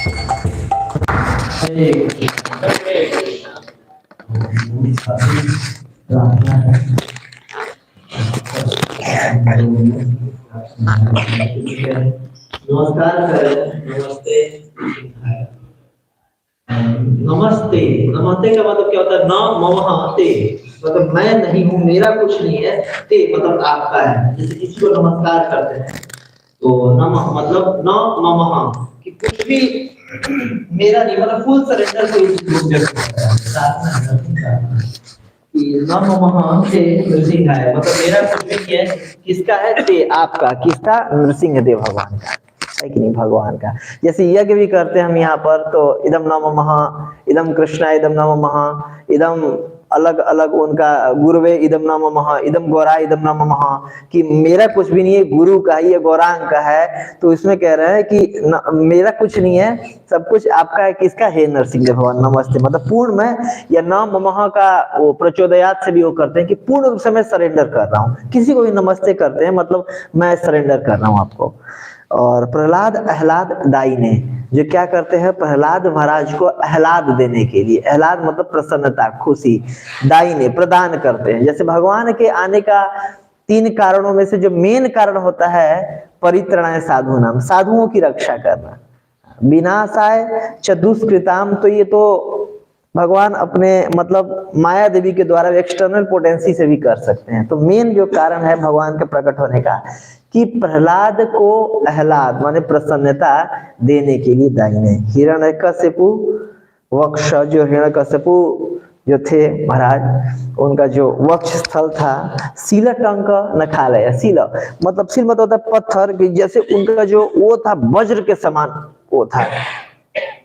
हरे कृष्णा। प्रार्थना है। नमस्कार सर। नमस्ते। नमस्ते। नमस्ते का मतलब क्या होता है? न मम ते, मतलब मैं नहीं हूँ, मेरा कुछ नहीं है। ते मतलब आपका है। जैसे किसी को नमस्कार करते हैं तो नम मतलब न मम, कि कुछ भी मेरा नहीं, मतलब फुल सरेंडर को इस रूप में प्रार्थना है कि न मम ते नृसिंहाय, मतलब मेरा कुछ भी नहीं है। किसका है? ते आपका। किसका? नृसिंह देव भगवान का है कि नहीं? भगवान का। जैसे यज्ञ भी करते हैं हम यहाँ पर, तो इदम नमो महा, इदम कृष्णा इदम नमो महा, इदम अलग अलग उनका गुरुवे इदम नमो महा, इदम गौरा इदम नमो महा, कि मेरा कुछ भी नहीं है, गुरु का ही है, गौरांग का है। तो इसमें कह रहे हैं कि मेरा कुछ नहीं है, सब कुछ आपका है। किसका? हे नरसिंह देव भगवान नमस्ते, मतलब पूर्ण में, या न ममः का वो प्रचोदयात से भी वो करते हैं कि पूर्ण रूप से मैं सरेंडर कर रहा हूँ। किसी को भी नमस्ते करते हैं मतलब मैं सरेंडर कर रहा हूँ आपको। और प्रहलाद आह्लाद दाई ने, जो क्या करते हैं? प्रहलाद महाराज को आह्लाद देने के लिए, आह्लाद मतलब प्रसन्नता, खुशी, दाई ने प्रदान करते हैं। जैसे भगवान के आने का 3 कारणों में से जो मेन कारण होता है, परित्रणाय साधूनाम, साधुओं की रक्षा करना, विनाशाय च दुष्कृताम, तो ये तो भगवान अपने मतलब माया देवी के द्वारा एक्सटर्नल पोटेंसी से भी कर सकते हैं। तो मेन जो कारण है भगवान के प्रकट होने का, कि प्रहलाद को आह्लाद माने प्रसन्नता देने के लिए दाई ने। हिरण्यकशिपु वक्ष, जो हिरण्यकशिपु जो थे महाराज, उनका जो वक्ष स्थल था, शीलटंक नखालय, शील मतलब शील मतलब होता है पत्थर, कि जैसे उनका जो वो था वज्र के समान वो था।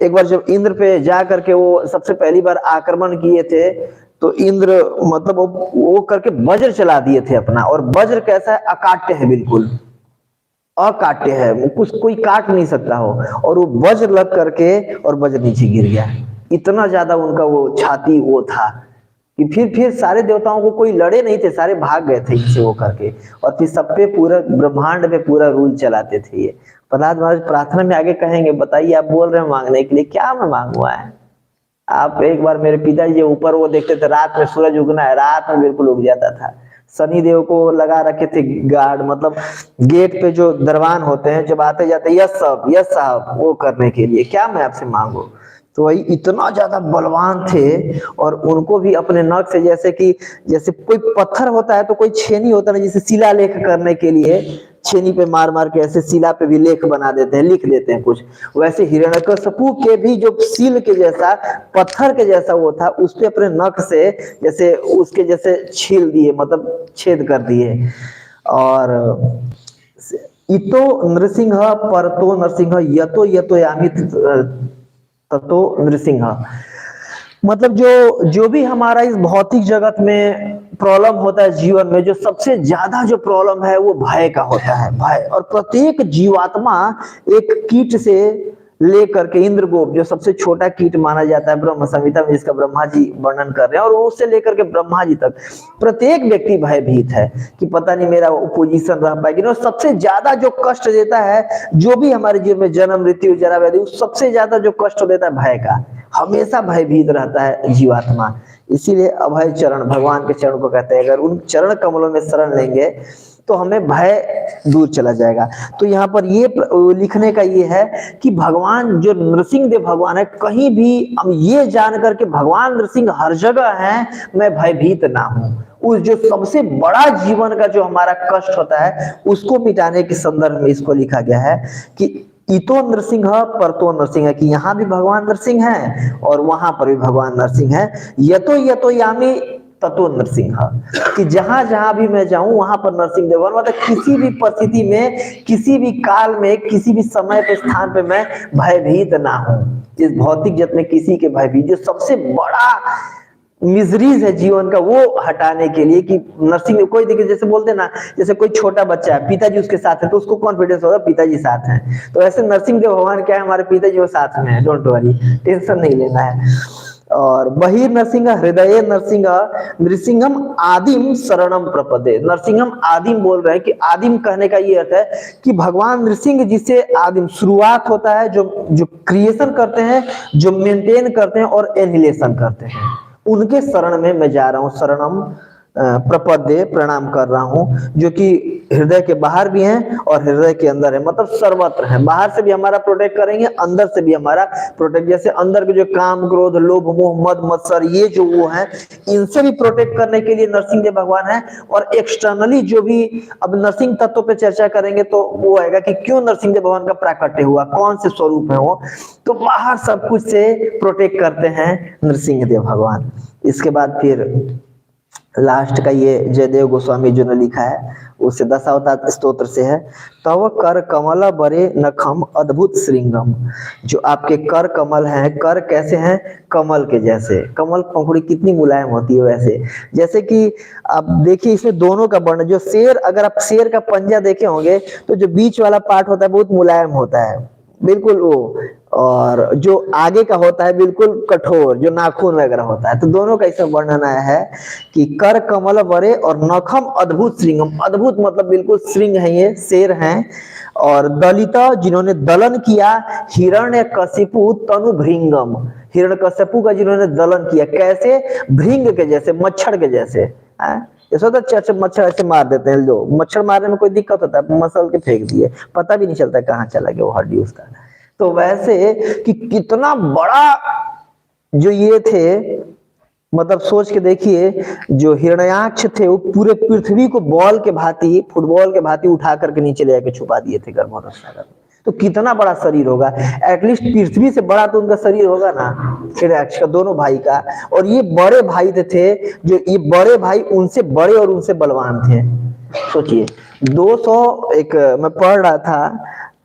एक बार जब इंद्र पे जा करके वो सबसे पहली बार आक्रमण किए थे, तो इंद्र मतलब वो करके वज्र चला दिए थे अपना। और वज्र कैसा है? अकाट्य है, बिल्कुल अकाट्य है, कुछ कोई काट नहीं सकता हो। और वो वज्र लग करके और वज्र नीचे गिर गया। इतना ज्यादा उनका वो छाती वो था कि फिर सारे देवताओं को कोई लड़े नहीं थे, सारे भाग गए थे इनसे वो करके। और फिर सब पे पूरा ब्रह्मांड में पूरा रूल चलाते थे ये। प्रहलाद महाराज प्रार्थना में आगे कहेंगे, बताइए आप बोल रहे हैं मांगने के लिए, क्या मैं मांगूआ है? आप एक बार मेरे पिताजी ऊपर वो देखते थे, रात में सूरज उगना है, रात में बिल्कुल उग जाता था। शनि देव को लगा रखे थे गार्ड, मतलब गेट पे जो दरवान होते हैं, जब आते जाते यस साहब वो करने के लिए, क्या मैं आपसे मांगू? तो वही इतना ज्यादा बलवान थे। और उनको भी अपने नख से, जैसे कि जैसे कोई पत्थर होता है तो कोई छेनी होता है, जैसे शिलालेख करने के लिए छेनी पे मार मार के ऐसे शिला पे भी लेख बना देते हैं, लिख देते हैं कुछ, वैसे हिरण्यकशिपु के भी जो सील के जैसा, पत्थर के जैसा वो था, उस पे अपने नख से जैसे उसके जैसे छील दिए, मतलब छेद कर दिए। और इतो नृसिंह परतो नृसिंह यतो यतो यामी ततो नृसिंह, मतलब जो जो भी हमारा इस भौतिक जगत में प्रॉब्लम होता है जीवन में, जो सबसे ज्यादा जो प्रॉब्लम है वो भय का होता है, भय। और प्रत्येक जीवात्मा एक कीट से लेकर के इंद्रगोप, जो सबसे छोटा कीट माना जाता है ब्रह्म संहिता में, जिसका ब्रह्मा जी वर्णन कर रहे हैं, और उससे लेकर के ब्रह्मा जी तक प्रत्येक व्यक्ति भयभीत है कि पता नहीं मेरा पोजीशन रह पाएगी। और सबसे ज्यादा जो कष्ट देता है, जो भी हमारे जीवन में जन्म मृत्यु जरा व्याधि, सबसे ज्यादा जो कष्ट देता है भय का, हमेशा भयभीत रहता है जीवात्मा। इसीलिए अभय चरण, भगवान के चरण को कहते हैं, अगर उन चरण कमलों में शरण लेंगे तो हमें भय दूर चला जाएगा। तो यहाँ पर ये लिखने का ये है कि भगवान जो नृसिंह देव भगवान है, कहीं भी हम ये जान करके भगवान नृसिंह हर जगह है, मैं भयभीत ना हूं। उस जो सबसे बड़ा जीवन का जो हमारा कष्ट होता है, उसको मिटाने के संदर्भ में इसको लिखा गया है कि इतो नृसिंह परतो नृसिंह, कि यहाँ भी भगवान नृसिंह है और वहां पर भी भगवान नृसिंह है। यतो यतो यामी ततो नृसिंह, कि जहां जहां भी मैं जाऊं वहां पर नरसिंह देव, मतलब किसी भी परिस्थिति में, किसी भी काल में, किसी भी समय पे, स्थान पे मैं भयभीत ना हूं। इस भौतिक जगत में किसी के भयभीत, जो सबसे बड़ा मिजरीज है जीवन का, वो हटाने के लिए कि नर्सिंग कोई देखिए, जैसे बोलते ना, जैसे कोई छोटा बच्चा है, पिताजी उसके साथ है, तो उसको कॉन्फिडेंस होगा पिताजी साथ हैं। तो ऐसे नरसिंह देव भगवान क्या है, हमारे पिताजी वो साथ में है, डोंट वरी, टेंशन नहीं लेना है। और बहिर नरसिंह हृदय नरसिंह नृसिंहम आदिम शरणम प्रपदे। नरसिंहम आदिम बोल रहे हैं कि आदिम कहने का ये अर्थ है कि भगवान नृसिंह जिससे आदिम शुरुआत होता है, जो जो क्रिएशन करते हैं, जो मेंटेन करते हैं और एनिहिलेशन करते हैं, उनके शरण में मैं जा रहा हूँ। शरणम प्रपदे, प्रणाम कर रहा हूँ, जो कि हृदय के बाहर भी हैं और हृदय के अंदर है, मतलब सर्वत्र है। बाहर से भी हमारा प्रोटेक्ट करेंगे, अंदर से भी हमारा प्रोटेक्ट। जैसे अंदर के जो काम क्रोध लोभ मोह मद मत्सर ये जो वो है, इनसे भी प्रोटेक्ट करने के लिए नरसिंह देव भगवान है। और एक्सटर्नली जो भी, अब नरसिंह तत्व पे चर्चा करेंगे तो वो आएगा कि क्यों नरसिंह देव भगवान का प्राकट्य हुआ, कौन से स्वरूप है वो। तो बाहर सब कुछ से प्रोटेक्ट करते हैं नरसिंह देव भगवान। इसके बाद फिर लास्ट का ये जयदेव गोस्वामी जी ने लिखा है, उससे दशावतार स्तोत्र से है। तव कर कमल बरे नखम अद्भुत श्रृंगम। जो आपके कर कमल हैं, कर कैसे हैं, कमल के जैसे। कमल पंखुड़ी कितनी मुलायम होती है वैसे। जैसे कि आप देखिए इसमें दोनों का वर्णन, जो शेर, अगर आप शेर का पंजा देखे होंगे तो जो बीच वाला पार्ट होता है बहुत मुलायम होता है, बिल्कुल वो, और जो आगे का होता है बिल्कुल कठोर, जो नाखून वगैरह होता है। तो दोनों का इसमें वर्णन आया है कि कर कमल बरे और नखम अद्भुत श्रृंगम। अद्भुत मतलब बिल्कुल श्रृंग है, ये शेर हैं। और दलिता, जिन्होंने दलन किया, हिरण्य कशिपु तनु भृंगम। हिरण्य कशिपु का जिन्होंने दलन किया, कैसे, भृंग के जैसे, मच्छर के जैसे। ऐसा होता है मच्छर ऐसे मार देते हैं लोग, मच्छर मारने में कोई दिक्कत होता है, मसल के फेंक दिए, पता भी नहीं चलता कहाँ चला गया वो हड्डी उसका। तो वैसे कि कितना बड़ा जो ये थे, मतलब सोच के देखिए, जो हिरण्याक्ष थे वो पूरे पृथ्वी को बॉल के भांति, फुटबॉल के भांति उठा करके नीचे ले जाके छुपा दिए थे गर्भोदक सागर में। तो कितना बड़ा शरीर होगा, एटलीस्ट पृथ्वी से बड़ा तो उनका शरीर होगा ना, हिरण्याक्ष का, दोनों भाई का। और ये बड़े भाई थे, जो ये बड़े भाई उनसे बड़े और उनसे बलवान थे। सोचिए 200, एक मैं पढ़ रहा था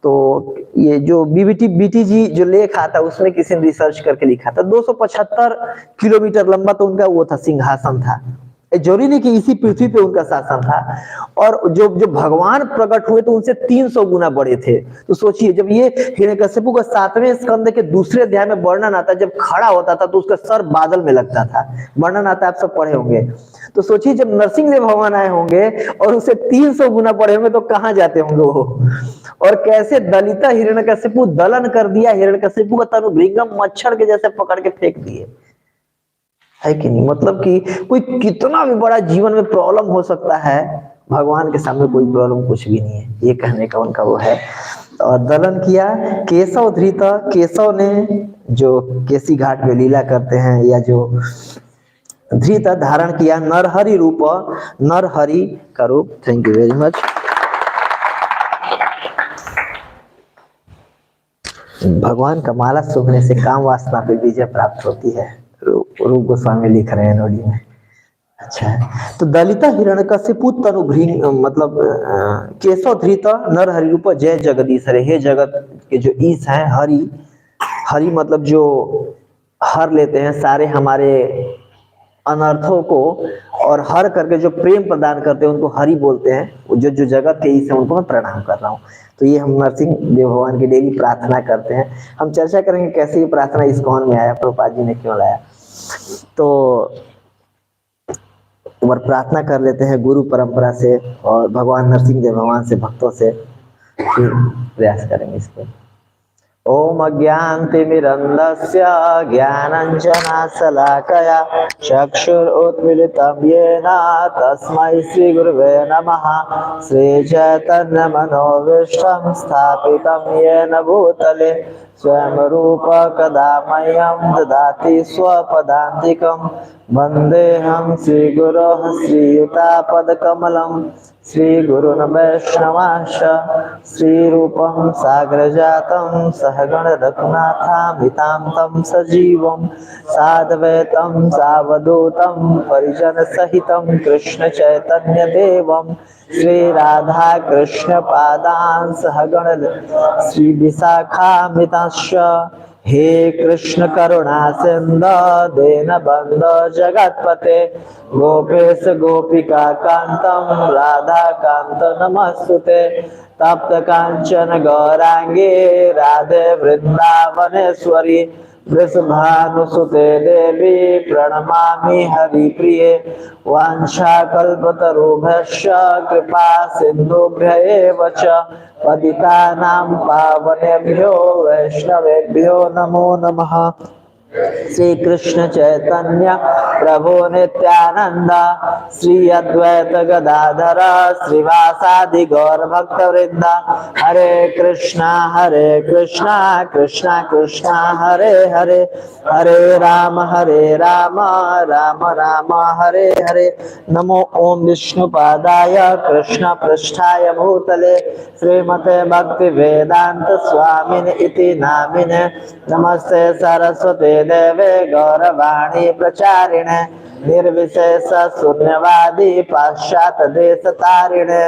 तो ये जो बीटी जी जो लेख आता उसमें किसी ने रिसर्च करके लिखा था, 275 किलोमीटर लंबा तो उनका वो था, सिंहासन था। जरूरी नहीं कि इसी पृथ्वी पे उनका शासन था। और जो जो भगवान प्रकट हुए तो उनसे 300 गुना बड़े थे। तो सोचिए, जब ये हिरण्यकशिपु का 7वें स्कंद के दूसरे अध्याय में वर्णन आता, जब खड़ा होता था तो उसका सर बादल में लगता था, वर्णन आता, आप सब पढ़े होंगे। तो सोचिए जब नरसिंह देव भगवान आए होंगे और उसे 300 गुना बड़े होंगे तो कहां जाते होंगे वो। और कैसे दलिता हिरण्यकशिपु दलन कर दिया, हिरण्यकशिपु का तनु भृंगम, मच्छर के जैसे पकड़ के फेंक दिए, है कि नहीं। मतलब कि कोई कितना भी बड़ा जीवन में प्रॉब्लम हो सकता है, भगवान के सामने कोई प्रॉब्लम कुछ भी नहीं है, ये कहने का उनका वो है। और दलन किया केशव धृत, केशव ने, जो केसी घाट में लीला करते हैं, या जो धृत धारण किया, नरहरि रूप, नरहरि का रूप। Thank you very much. भगवान का माला सूंघने से काम वासना पे विजय प्राप्त होती है, रूप गोस्वामी लिख रहे हैं नोडी में। अच्छा है, तो दलिता हिरण्यकशिपु तनु भृंग, मतलब केशव धृत नरहरि रूप जय जगदीश हरे। हे जगत के जो ईश हैं, हरि, हरि मतलब जो हर लेते हैं सारे हमारे अनर्थों को, और हर करके जो प्रेम प्रदान करते हैं उनको हरि बोलते हैं। जो जो जगत के ईश है उनको मैं प्रणाम कर रहा हूँ। तो ये हम नरसिंह देव भगवान की डेली प्रार्थना करते हैं। हम चर्चा करेंगे कैसे ये प्रार्थना इस्कॉन में आया, प्रभुपाद जी ने क्यों लाया। तो और प्रार्थना कर लेते हैं गुरु परंपरा से और भगवान नरसिंह देव भगवान से, भक्तों से, फिर प्रयास करेंगे इस पर। ओम अज्ञानतिमिरन्धस्य ज्ञानाञ्जनशलाकया चक्षुरुन्मीलितं येन तस्मै श्रीगुरुवे नमः। श्रीचैतन्यमनोभीष्टं स्थापितं येन भूतले स्वयं रूप कदा मह्यं ददाति स्वपदान्तिकं। वन्देऽहं श्रीगुरोः श्रीयुतापदकमलं। श्रीगुरुन् वैष्णवांश्च श्रीरूपं साग्रजातं सहगण रघुनाथामितां तं सजीवं साद्वैतं सावधूतं परिजनसहितं कृष्ण चैतन्यदेवं श्रीराधा कृष्ण पादान् सहगण श्रीविशाखामितांश्च। हे कृष्ण करुणा सिंधु दीनबंधु जगत्पते गोपेश गोपिका कांतम राधा कांत नमस्तुते। तप्त कांचन गौरांगे राधे वृंदावनेश्वरी वृषभानुसुते देवी प्रणमामि हरिप्रिये वाञ्छाकल्पतरुभ्यश्च कृपा सिन्धुभ्य एव च पतितानां पावनेभ्यो वैष्णवेभ्यो नमो नमः। श्री कृष्ण चैतन्य प्रभु नित्यानंद श्री अद्वैत गदाधर श्रीवासादि गौर भक्त वृंद हरे कृष्णा कृष्णा कृष्णा हरे हरे हरे राम राम राम हरे हरे। नमो ओम विष्णुपादाय कृष्ण पृष्ठाय भूतले श्रीमते भक्ति वेदांत स्वामिने इति नामिने नमस्ते सरस्वते देवे गौरवाणी प्रचारिणे निर्विशेष शून्यवादी पाश्चात देश तारिणे।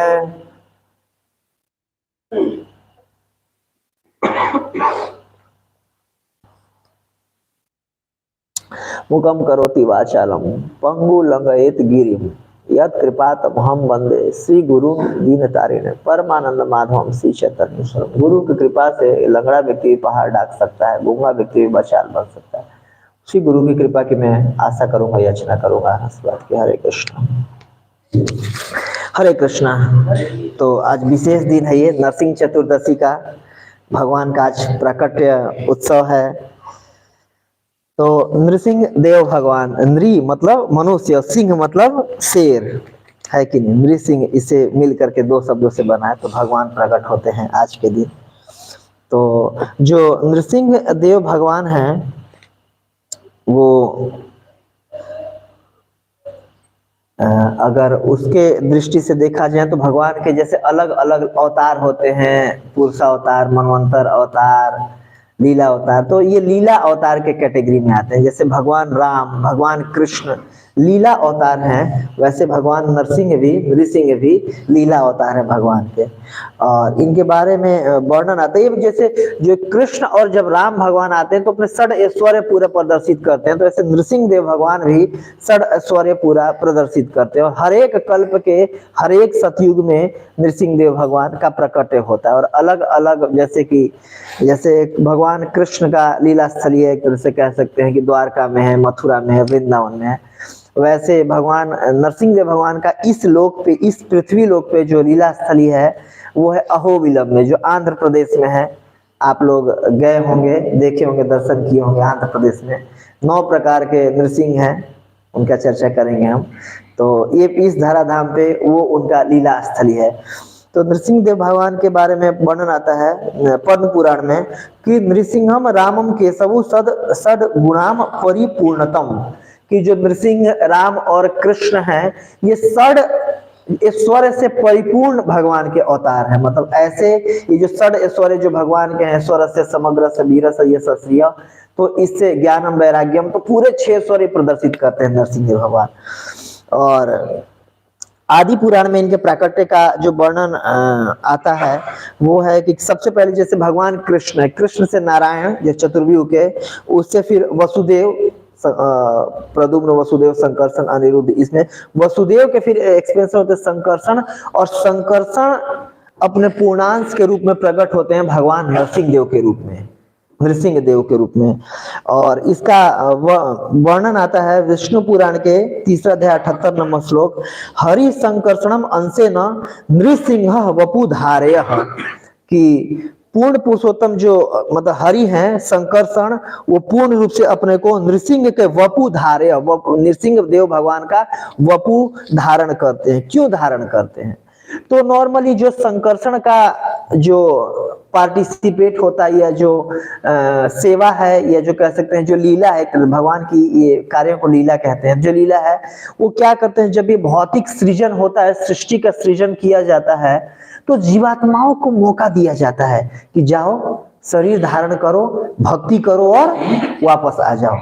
मुखम करोति वाचालम पंगु लंघयेत गिरिम यत् कृपातमहं वंदे श्री गुरु दीनतारिणे परमानंद माधवम श्री चैतन्य स्वरूप। गुरु की कृपा से लंगड़ा व्यक्ति भी पहाड़ ढाक सकता है, गूंगा व्यक्ति भी बचाल बन सकता है। श्री गुरु की कृपा की मैं आशा करूंगा, याचना करूंगा। हरे कृष्ण हरे कृष्णा। तो आज विशेष दिन है, ये नरसिंह चतुर्दशी का भगवान का आज प्राकट्य उत्सव है। तो नृसिंह देव भगवान, नृ मतलब मनुष्य, सिंह मतलब शेर है कि नहीं, नृसिंह इसे मिल करके दो शब्दों से बना है, तो भगवान प्रकट होते हैं आज के दिन। तो जो नृसिंह देव भगवान हैं वो अगर उसके दृष्टि से देखा जाए तो भगवान के जैसे अलग अलग अवतार होते हैं, पुरुष अवतार, मनवंतर अवतार, लीला अवतार। तो ये लीला अवतार के कैटेगरी में आते हैं। जैसे भगवान राम, भगवान कृष्ण लीला अवतार हैं, वैसे भगवान नरसिंह भी, नृसिंह भी लीला अवतार है भगवान के। और इनके बारे में वर्णन आता है। जैसे जो कृष्ण और जब राम भगवान आते हैं तो अपने षड ऐश्वर्य पूरा प्रदर्शित करते हैं, तो ऐसे नृसिंह देव भगवान भी षड ऐश्वर्य पूरा प्रदर्शित करते हैं। और हर एक कल्प के हर एक सतयुग में नृसिंह देव भगवान का प्रकट होता है। और अलग अलग जैसे भगवान कृष्ण का लीला स्थली है, एक तरह से कह सकते हैं कि द्वारका में है, मथुरा में है, वृंदावन में है। वैसे भगवान नरसिंह देव भगवान का इस लोक पे, इस पृथ्वी लोक पे जो लीला स्थली है वो है अहोबिलम में, जो आंध्र प्रदेश में है। आप लोग गए होंगे, देखे होंगे, दर्शन किए होंगे। आंध्र प्रदेश में 9 प्रकार के नृसिंह हैं, उनका चर्चा करेंगे हम। तो ये इस धराधाम पे वो उनका लीला स्थली है। तो नृसिंह देव भगवान के बारे में वर्णन आता है पद्म पुराण में कि नृसिंहम रामम केशवु सद गुणाम परिपूर्णतम, कि जो नृसिंह राम और कृष्ण हैं ये षड ऐश्वर्य से परिपूर्ण भगवान के अवतार हैं। मतलब ऐसे ये जो षड ऐश्वर्य जो भगवान के हैं, स्वर से समग्र से वीर से ये सश्रिय, तो इससे ज्ञानम वैराग्यम, तो पूरे 6 ऐश्वर्य प्रदर्शित करते हैं नरसिंह देव भगवान। और आदि पुराण में इनके प्राकट्य का जो वर्णन आता है वो है कि सबसे पहले जैसे भगवान कृष्ण है, कृष्ण से नारायण जो चतुर्व्यूह के, उससे फिर वसुदेव, प्रद्युम्न, वसुदेव, संकर्षण, अनिरुद्ध। इसमें वसुदेव के फिर एक्सपेंशन होते संकर्षण, और संकर्षण अपने पूर्णांश के रूप में प्रकट होते हैं भगवान नरसिंह देव के रूप में, नृसिंह देव के रूप में। और इसका वर्णन आता है विष्णु पुराण के 3 अध्याय 78 नंबर श्लोक, हरि संकर्षणम अंशे न नृसिंह वपु धारेय, कि पूर्ण पुरुषोत्तम जो मतलब हरि हैं, संकर्षण, वो पूर्ण रूप से अपने को नृसिंह के वपु धारेय, नृसिंह देव भगवान का वपु धारण करते हैं। क्यों धारण करते हैं? तो नॉर्मली जो संकर्षण का जो पार्टिसिपेट होता है या जो सेवा है, या जो कह सकते हैं जो लीला है, भगवान की ये कार्यों को लीला कहते हैं। जो लीला है वो क्या करते हैं, जब ये भौतिक सृजन होता है, सृष्टि का सृजन किया जाता है, तो जीवात्माओं को मौका दिया जाता है कि जाओ शरीर धारण करो, भक्ति करो और वापस आ जाओ।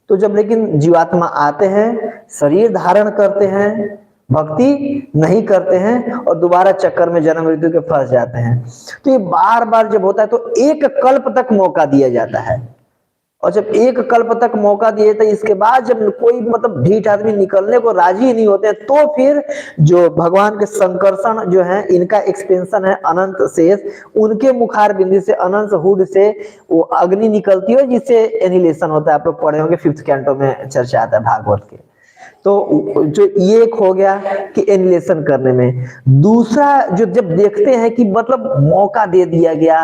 तो जब लेकिन जीवात्मा आते हैं, शरीर धारण करते हैं, भक्ति नहीं करते हैं और दोबारा चक्कर में जन्म मृत्यु के फंस जाते हैं। तो ये बार बार जब होता है तो एक कल्प तक मौका दिया जाता है और जब एक कल्प तक मौका दिए थे, इसके बाद जब कोई मतलब ढीठ आदमी निकलने को राजी नहीं होते, तो फिर जो भगवान के संकर्षण जो है, इनका एक्सपेंशन है अनंत शेष, उनके मुखार बिंदु से अनंत हुड से वो अग्नि निकलती है, जिससे एनिहिलेशन होता है। आप लोग पढ़े होंगे 5th कैंटो में चर्चा आता है भागवत के। तो जो ये एक हो गया कि एनिहिलेशन करने में। दूसरा जो जब देखते हैं कि मतलब मौका दे दिया गया,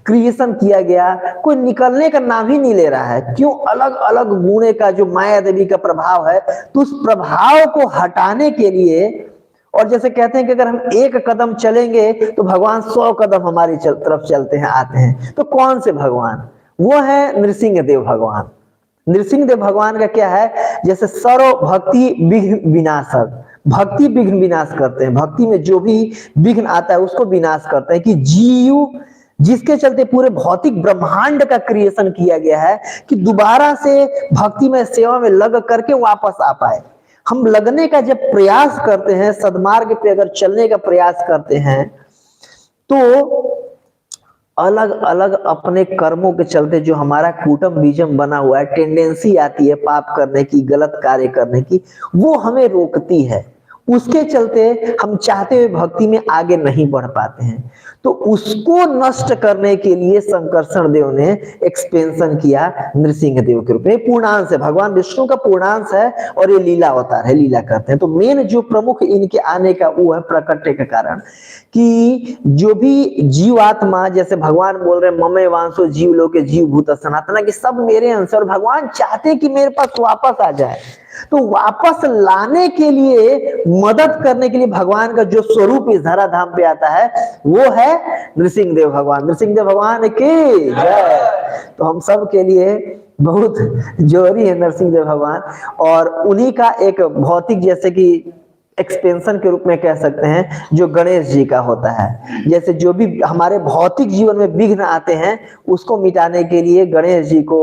क्रिएशन किया गया, कोई निकलने का नाम ही नहीं ले रहा है, क्यों? अलग अलग गुणे का जो माया देवी का प्रभाव है, तो उस प्रभाव को हटाने के लिए, और जैसे कहते हैं कि अगर हम एक कदम चलेंगे तो भगवान 100 कदम हमारी तरफ चलते हैं, आते हैं। तो कौन से भगवान? वो है नृसिंह देव भगवान। नृसिंह देव भगवान का क्या है, जैसे सर्व भक्ति विघ्न विनाशक, भक्ति विघ्न विनाश करते हैं, भक्ति में जो भी विघ्न आता है उसको विनाश करते हैं। कि जीव, जिसके चलते पूरे भौतिक ब्रह्मांड का क्रिएशन किया गया है, कि दोबारा से भक्ति में सेवा में लग करके वापस आ पाए। हम लगने का जब प्रयास करते हैं, सद्मार्ग पे अगर चलने का प्रयास करते हैं, तो अलग अलग अपने कर्मों के चलते जो हमारा कूटम बीजम बना हुआ है, टेंडेंसी आती है पाप करने की, गलत कार्य करने की, वो हमें रोकती है। उसके चलते हम चाहते हुए भक्ति में आगे नहीं बढ़ पाते हैं। तो उसको नष्ट करने के लिए संकर्षण देव ने एक्सपेंशन किया नृसिंह देव के रूप में। पूर्णांश है, भगवान विष्णु का पूर्णांश है, और ये लीला अवतार है, लीला करते हैं। तो मेन जो प्रमुख इनके आने का वो है प्रकट्य का कारण, कि जो भी जीवात्मा, जैसे भगवान बोल रहे ममे वांसो जीव लोके जीव भूत सनातन, कि सब मेरे अंश, और भगवान चाहते कि मेरे पास वापस आ जाए। तो वापस लाने के लिए, मदद करने के लिए भगवान का जो स्वरूप इस धराधाम पे आता है, वो है नृसिंह देव भगवान। नृसिंह देव भगवान की जय। तो हम सब के लिए बहुत जरूरी है नरसिंह देव भगवान, और उन्हीं का एक भौतिक, जैसे कि एक्सपेंशन के रूप में कह सकते हैं, जो गणेश जी का होता है। जैसे जो भी हमारे भौतिक जीवन में विघ्न आते हैं, उसको मिटाने के लिए गणेश जी को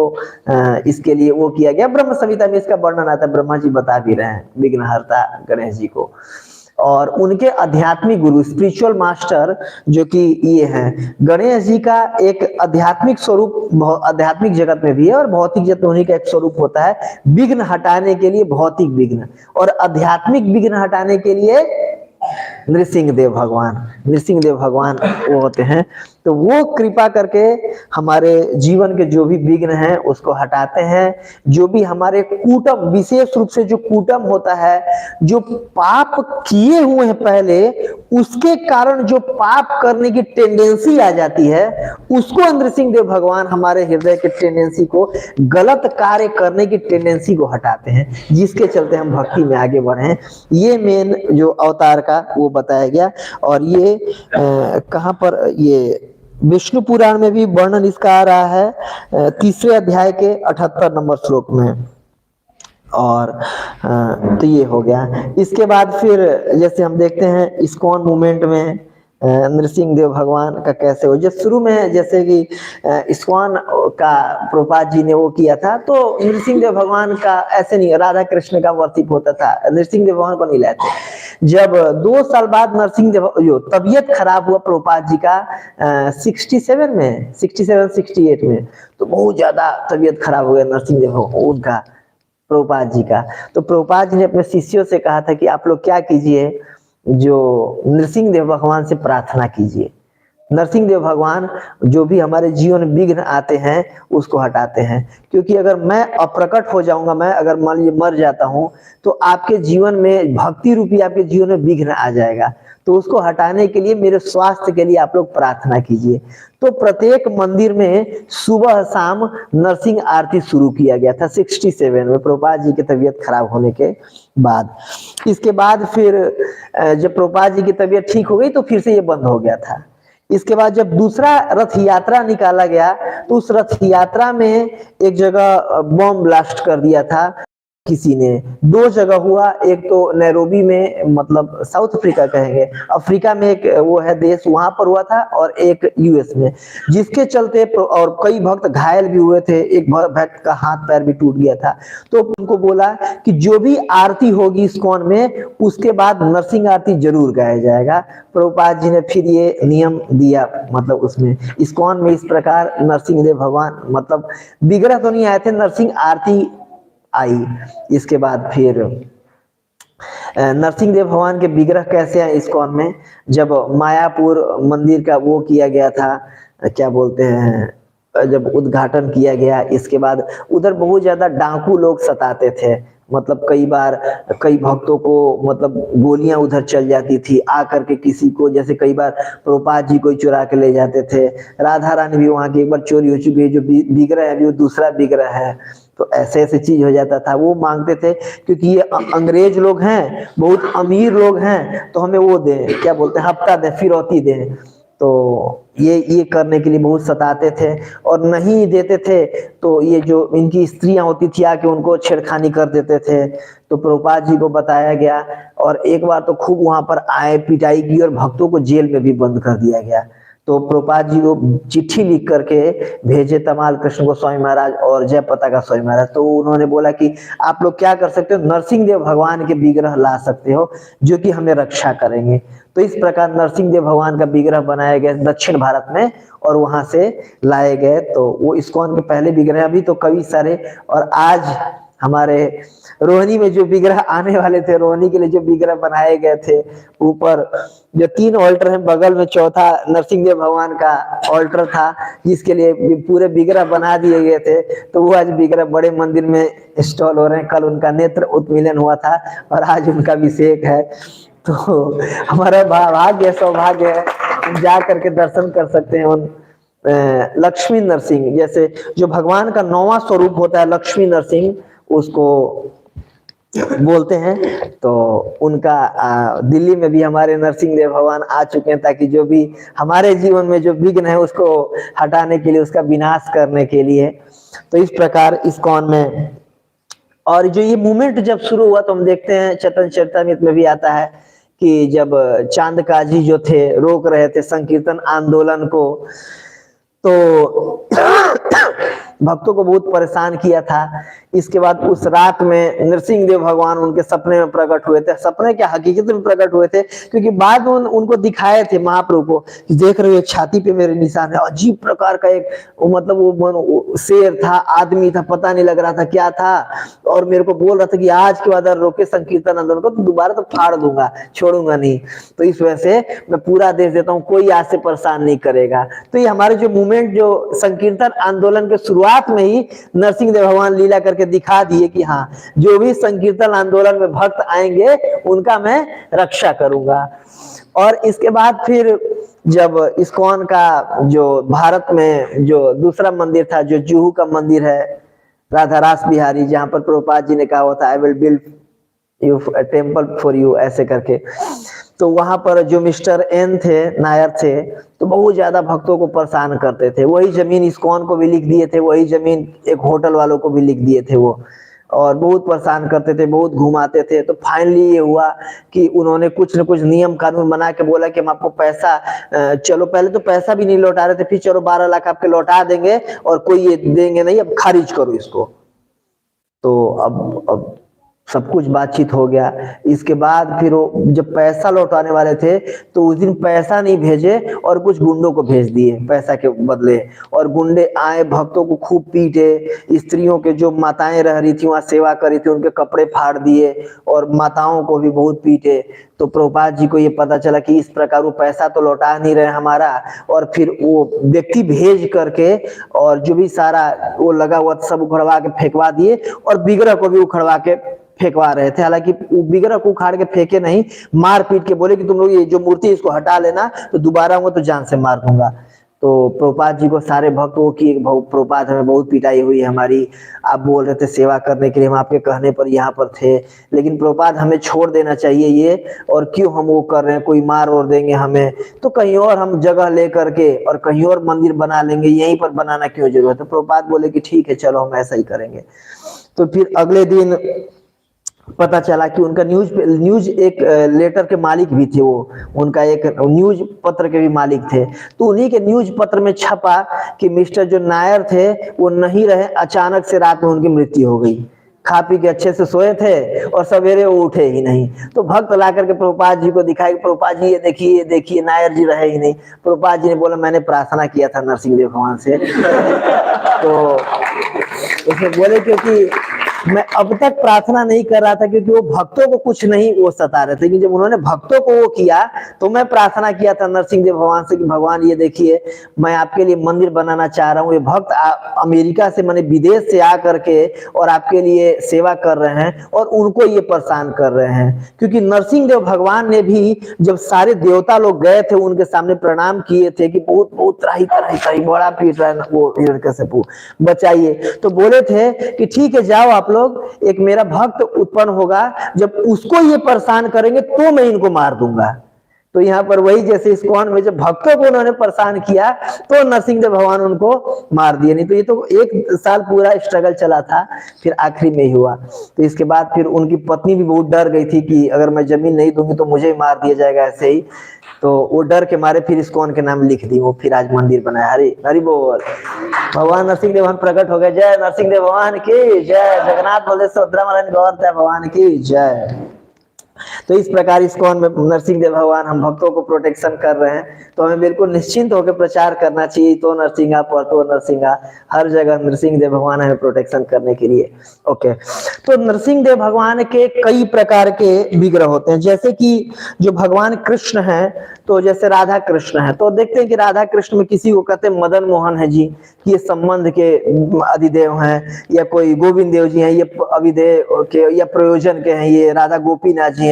इसके लिए वो किया गया। ब्रह्म संहिता में इसका वर्णन आता है, ब्रह्मा जी बता भी रहे हैं विघ्नहर्ता गणेश जी को। और उनके आध्यात्मिक गुरु, स्पिरिचुअल मास्टर जो कि ये हैं गणेश जी का एक आध्यात्मिक स्वरूप, आध्यात्मिक जगत में भी है और भौतिक जगत में उन्हीं का एक स्वरूप होता है, विघ्न हटाने के लिए भौतिक विघ्न, और आध्यात्मिक विघ्न हटाने के लिए नृसिंह देव भगवान। नृसिंह देव भगवान वो होते हैं, तो वो कृपा करके हमारे जीवन के जो भी विघ्न हैं उसको हटाते हैं। जो भी हमारे कूटम, विशेष रूप से जो कूटम होता है, जो पाप किए हुए हैं पहले, उसके कारण जो पाप करने की टेंडेंसी आ जाती है, उसको नृसिंह देव भगवान हमारे हृदय के टेंडेंसी को, गलत कार्य करने की टेंडेंसी को हटाते हैं, जिसके चलते हम भक्ति में आगे बढ़े हैं। ये मेन जो अवतार का वो बताया गया। और ये कहाँ पर, ये विष्णु पुराण में भी वर्णन इसका आ रहा है, 3 अध्याय के 78 नंबर श्लोक में। और तो ये हो गया। इसके बाद फिर जैसे हम देखते हैं इस्कॉन मूवमेंट में नृसिंह देव भगवान का कैसे हो, जब शुरू में जैसे कि इस्कॉन का प्रभुपाद जी ने वो किया था, तो नृसिंह देव भगवान का ऐसे नहीं, राधा कृष्ण का वर्शिप होता था, नृसिंह देव भगवान को नहीं लाते। जब 2 साल बाद नरसिंह देव जो तबीयत खराब हुआ प्रभुपाद जी का 67 68 में, तो बहुत ज्यादा तबीयत खराब हो गया नरसिंह देव उनका, प्रभुपाद जी का। तो प्रभुपाद जी ने अपने शिष्यों से कहा था कि आप लोग क्या कीजिए, जो नृसिंह देव भगवान से प्रार्थना कीजिए। नरसिंह देव भगवान जो भी हमारे जीवन में विघ्न आते हैं उसको हटाते हैं, क्योंकि अगर मैं अप्रकट हो जाऊंगा, मैं अगर मान लीजिए मर जाता हूं, तो आपके जीवन में भक्ति रूपी आपके जीवन में विघ्न आ जाएगा। तो उसको हटाने के लिए, मेरे स्वास्थ्य के लिए आप लोग प्रार्थना कीजिए। तो प्रत्येक मंदिर में सुबह शाम नरसिंह आरती शुरू किया गया था 67 में, प्रभुपाद जी की तबीयत खराब होने के बाद। इसके बाद फिर जब प्रभुपाद जी की तबीयत ठीक हो गई तो फिर से ये बंद हो गया था। इसके बाद जब दूसरा रथ यात्रा निकाला गया, तो उस रथ यात्रा में एक जगह बम ब्लास्ट कर दिया था। किसी ने, दो जगह हुआ, एक तो नैरोबी में, मतलब साउथ अफ्रीका कहेंगे, अफ्रीका में एक वो है देश, वहां पर हुआ था, और एक यूएस में, जिसके चलते और कई भक्त घायल भी हुए थे, एक भक्त का हाथ पैर भी टूट गया था। तो उनको बोला कि जो भी आरती होगी इस्कॉन में, उसके बाद नरसिंह आरती जरूर गाया जाएगा। प्रभुपाद जी ने फिर ये नियम दिया, मतलब उसमें इस्कॉन में इस प्रकार नरसिंह देव भगवान, मतलब विग्रह तो नहीं आए थे, नरसिंह आरती आई। इसके बाद फिर नरसिंह देव भगवान के विग्रह कैसे आए इस्कॉन में, जब मायापुर मंदिर का वो किया गया था, क्या बोलते हैं, जब उद्घाटन किया गया, इसके बाद उधर बहुत ज्यादा डाकू लोग सताते थे, मतलब कई बार कई भक्तों को मतलब गोलियां उधर चल जाती थी आकर के किसी को, जैसे कई बार प्रभुपाद जी को चुरा के ले जाते थे, राधा रानी भी वहां की एक बार चोरी हो चुकी है, जो विग्रह है अभी वो दूसरा विग्रह है। तो ऐसे ऐसे चीज हो जाता था, वो मांगते थे क्योंकि ये अंग्रेज लोग हैं, बहुत अमीर लोग हैं, तो हमें वो दे, क्या बोलते हैं, हफ्ता दे, फिरौती दे। तो ये करने के लिए बहुत सताते थे, और नहीं देते थे तो ये जो इनकी स्त्रियां होती थी आके उनको छेड़खानी कर देते थे। तो प्रभुपाद जी को बताया गया, और एक बार तो खूब वहां पर आए, पिटाई की, और भक्तों को जेल में भी बंद कर दिया गया। तो प्रभुपाद जी को चिट्ठी लिख करके भेजे तमाल कृष्ण गोस्वामी महाराज और जय पताका स्वामी महाराज। तो उन्होंने बोला कि आप लोग क्या कर सकते हो, नरसिंह देव भगवान के विग्रह ला सकते हो जो कि हमें रक्षा करेंगे। तो इस प्रकार नरसिंह देव भगवान का विग्रह बनाया गया दक्षिण भारत में, और वहां से लाए गए। तो वो इस्कॉन के पहले विग्रह, अभी तो कई सारे, और आज हमारे रोहिणी में जो विग्रह आने वाले थे, रोहिणी के लिए जो विग्रह बनाए गए थे, ऊपर जो 3 ऑल्टर है, बगल में चौथा नरसिंह देव भगवान का ऑल्टर था, जिसके लिए पूरे विग्रह बना दिए गए थे। तो वो आज विग्रह बड़े मंदिर में इंस्टॉल हो रहे हैं। कल उनका नेत्र उत्मीलन हुआ था और आज उनका अभिषेक है। तो हमारा भाग्य सौभाग्य है, जा करके दर्शन कर सकते हैं उन लक्ष्मी नरसिंह, जैसे जो भगवान का 9वां स्वरूप होता है लक्ष्मी नरसिंह, उसको बोलते हैं। तो उनका दिल्ली में भी हमारे नरसिंह देव भगवान आ चुके हैं, ताकि जो भी हमारे जीवन में जो विघ्न है उसको हटाने के लिए, उसका विनाश करने के लिए। तो इस प्रकार इस्कॉन में, और जो ये मूवमेंट जब शुरू हुआ तो हम देखते हैं चैतन्य चरितमृत में भी आता है कि जब चांद काजी जो थे रोक रहे थे संकीर्तन आंदोलन को, तो भक्तों को बहुत परेशान किया था। इसके बाद उस रात में नरसिंह देव भगवान उनके सपने में प्रकट हुए थे, सपने क्या हकीकत में प्रकट हुए थे, क्योंकि बाद में उनको दिखाए थे महाप्रभु को, देख रहे हो छाती पे मेरे निशान है, अजीब प्रकार का एक मतलब वो शेर था, आदमी था, पता नहीं लग रहा था क्या था, और मेरे को बोल रहा था कि आज के बाद रोके संकीर्तन आंदोलन को तो दोबारा तो फाड़ दूंगा, छोड़ूंगा नहीं। तो इस वजह से मैं पूरा देश देता हूँ, कोई आज से परेशान नहीं करेगा। तो ये हमारे जो मूवमेंट, जो संकीर्तन आंदोलन के शुरुआत में ही नरसिंह देव भगवान लीला करके दिखा दिए कि हाँ, जो भी संकीर्तन आंदोलन में भक्त आएंगे उनका मैं रक्षा करूंगा। और इसके बाद फिर जब इस्कॉन का जो भारत में जो दूसरा मंदिर था, जो जुहू का मंदिर है, राधा रास बिहारी, जहां पर प्रभुपाद जी ने कहा होता I will build you temple for you, ऐसे करके। तो वहां पर जो मिस्टर एन थे, नायर थे, तो बहुत ज्यादा भक्तों को परेशान करते थे। वही जमीन इस्कॉन को भी लिख दिए थे, वही जमीन एक होटल वालों को भी लिख दिए थे वो, और बहुत परेशान करते थे, बहुत घुमाते थे। तो फाइनली ये हुआ कि उन्होंने कुछ न कुछ नियम कानून बना के बोला कि हम आपको पैसा, चलो पहले तो पैसा भी नहीं लौटा रहे थे, फिर चलो 12 लाख आपके लौटा देंगे और कोई ये देंगे नहीं, अब खारिज करो इसको। तो अब सब कुछ बातचीत हो गया। इसके बाद फिर वो जब पैसा लौटाने वाले थे तो उस दिन पैसा नहीं भेजे और कुछ गुंडों को भेज दिए पैसा के बदले, और गुंडे आए, भक्तों को खूब पीटे, स्त्रियों के जो माताएं रह रही थी वहां सेवा कर रही थी उनके कपड़े फाड़ दिए, और माताओं को भी बहुत पीटे। तो प्रभुपाद जी को ये पता चला कि इस प्रकार वो पैसा तो लौटा नहीं रहे हमारा, और फिर वो व्यक्ति भेज करके और जो भी सारा वो लगा हुआ सब उखड़वा के फेंकवा दिए, और विग्रह को भी उखड़वा के फेंकवा रहे थे। हालांकि विग्रह को उखाड़ के फेंके नहीं, मार पीट के बोले कि तुम लोग ये जो मूर्ति इसको हटा लेना, तो दोबारा होगा तो जान से मार दूंगा। तो प्रभुपाद जी को सारे भक्तों की, प्रभुपाद हमें बहुत पिटाई हुई हमारी, आप बोल रहे थे सेवा करने के लिए, हम आपके कहने पर यहाँ पर थे, लेकिन प्रभुपाद हमें छोड़ देना चाहिए ये, और क्यों हम वो कर रहे हैं, कोई मार और देंगे हमें, तो कहीं और हम जगह ले करके और कहीं और मंदिर बना लेंगे, यहीं पर बनाना क्यों जरूरत है। प्रभुपाद बोले कि ठीक है चलो हम ऐसा ही करेंगे। तो फिर अगले दिन पता चला कि उनका न्यूज एक लेटर के मालिक भी थे, वो उनका एक न्यूज पत्र के भी मालिक थे। तो उन्हीं के न्यूज पत्र में छपा कि मिस्टर जो नायर थे वो नहीं रहे, अचानक से रात में उनकी मृत्यु हो गई। खा पी के अच्छे से सोए थे और सवेरे वो उठे ही नहीं। तो भक्त ला करके प्रभुपाद जी को दिखाई, प्रभुपाद जी ये देखिए नायर जी रहे ही नहीं। प्रभुपाद जी ने बोला मैंने प्रार्थना किया था नरसिंह देव भगवान से। तो उसने बोले क्योंकि मैं अब तक प्रार्थना नहीं कर रहा था क्योंकि वो भक्तों को कुछ नहीं वो सता रहे थे, कि जब उन्होंने भक्तों को वो किया तो मैं प्रार्थना किया था नरसिंह देव भगवान से कि भगवान ये देखिए मैं आपके लिए मंदिर बनाना चाह रहा हूँ, ये भक्त अमेरिका से माने विदेश से आ करके और आपके लिए सेवा कर रहे हैं और उनको ये परेशान कर रहे हैं। क्योंकि नरसिंह देव भगवान ने भी जब सारे देवता लोग गए थे उनके सामने प्रणाम किए थे कि बहुत बहुत त्राही बड़ा पीट रहा है वो हिरण्यकशिपु, बचाइए। तो बोले थे कि ठीक है जाओ आप लोग, एक मेरा भक्त उत्पन्न होगा, जब उसको ये परेशान करेंगे तो मैं इनको मार दूंगा। तो यहाँ पर वही जैसे इस्कॉन में जब भक्तों को उन्होंने परेशान किया तो नरसिंह देव भगवान उनको मार दिए। नहीं तो ये तो 1 साल पूरा स्ट्रगल चला था, फिर आखिरी में ही हुआ। तो इसके बाद फिर उनकी पत्नी भी बहुत डर गई थी कि अगर मैं जमीन नहीं दूंगी तो मुझे ही मार दिया जाएगा ऐसे ही। तो वो डर के मारे फिर इस्कॉन के नाम लिख दी, वो फिर आज मंदिर बनाया। हरि हरि बोल, भगवान नरसिंह देव भगवान प्रकट हो गए। जय नरसिंह देव भगवान की जय, जगन्नाथ बलदेव सुभद्रा गौर भगवान की जय। तो इस प्रकार इस्कॉन में नरसिंह देव भगवान हम भक्तों को प्रोटेक्शन कर रहे हैं, तो हमें बिल्कुल निश्चिंत होकर प्रचार करना चाहिए। तो नरसिंहा पर तो नरसिंहा, हर जगह नरसिंह देव भगवान हमें प्रोटेक्शन करने के लिए। ओके, तो नरसिंह देव भगवान के कई प्रकार के विग्रह होते हैं, जैसे कि जो भगवान कृष्ण हैं, तो जैसे राधा कृष्ण है, तो देखते हैं कि राधा कृष्ण में किसी को कहते हैं मदन मोहन है जी, कि ये संबंध के अधिदेव हैं, या कोई गोविंद देव जी हैं ये अभिदेव के या प्रयोजन के हैं, ये राधा गोपीनाथ जी हैं।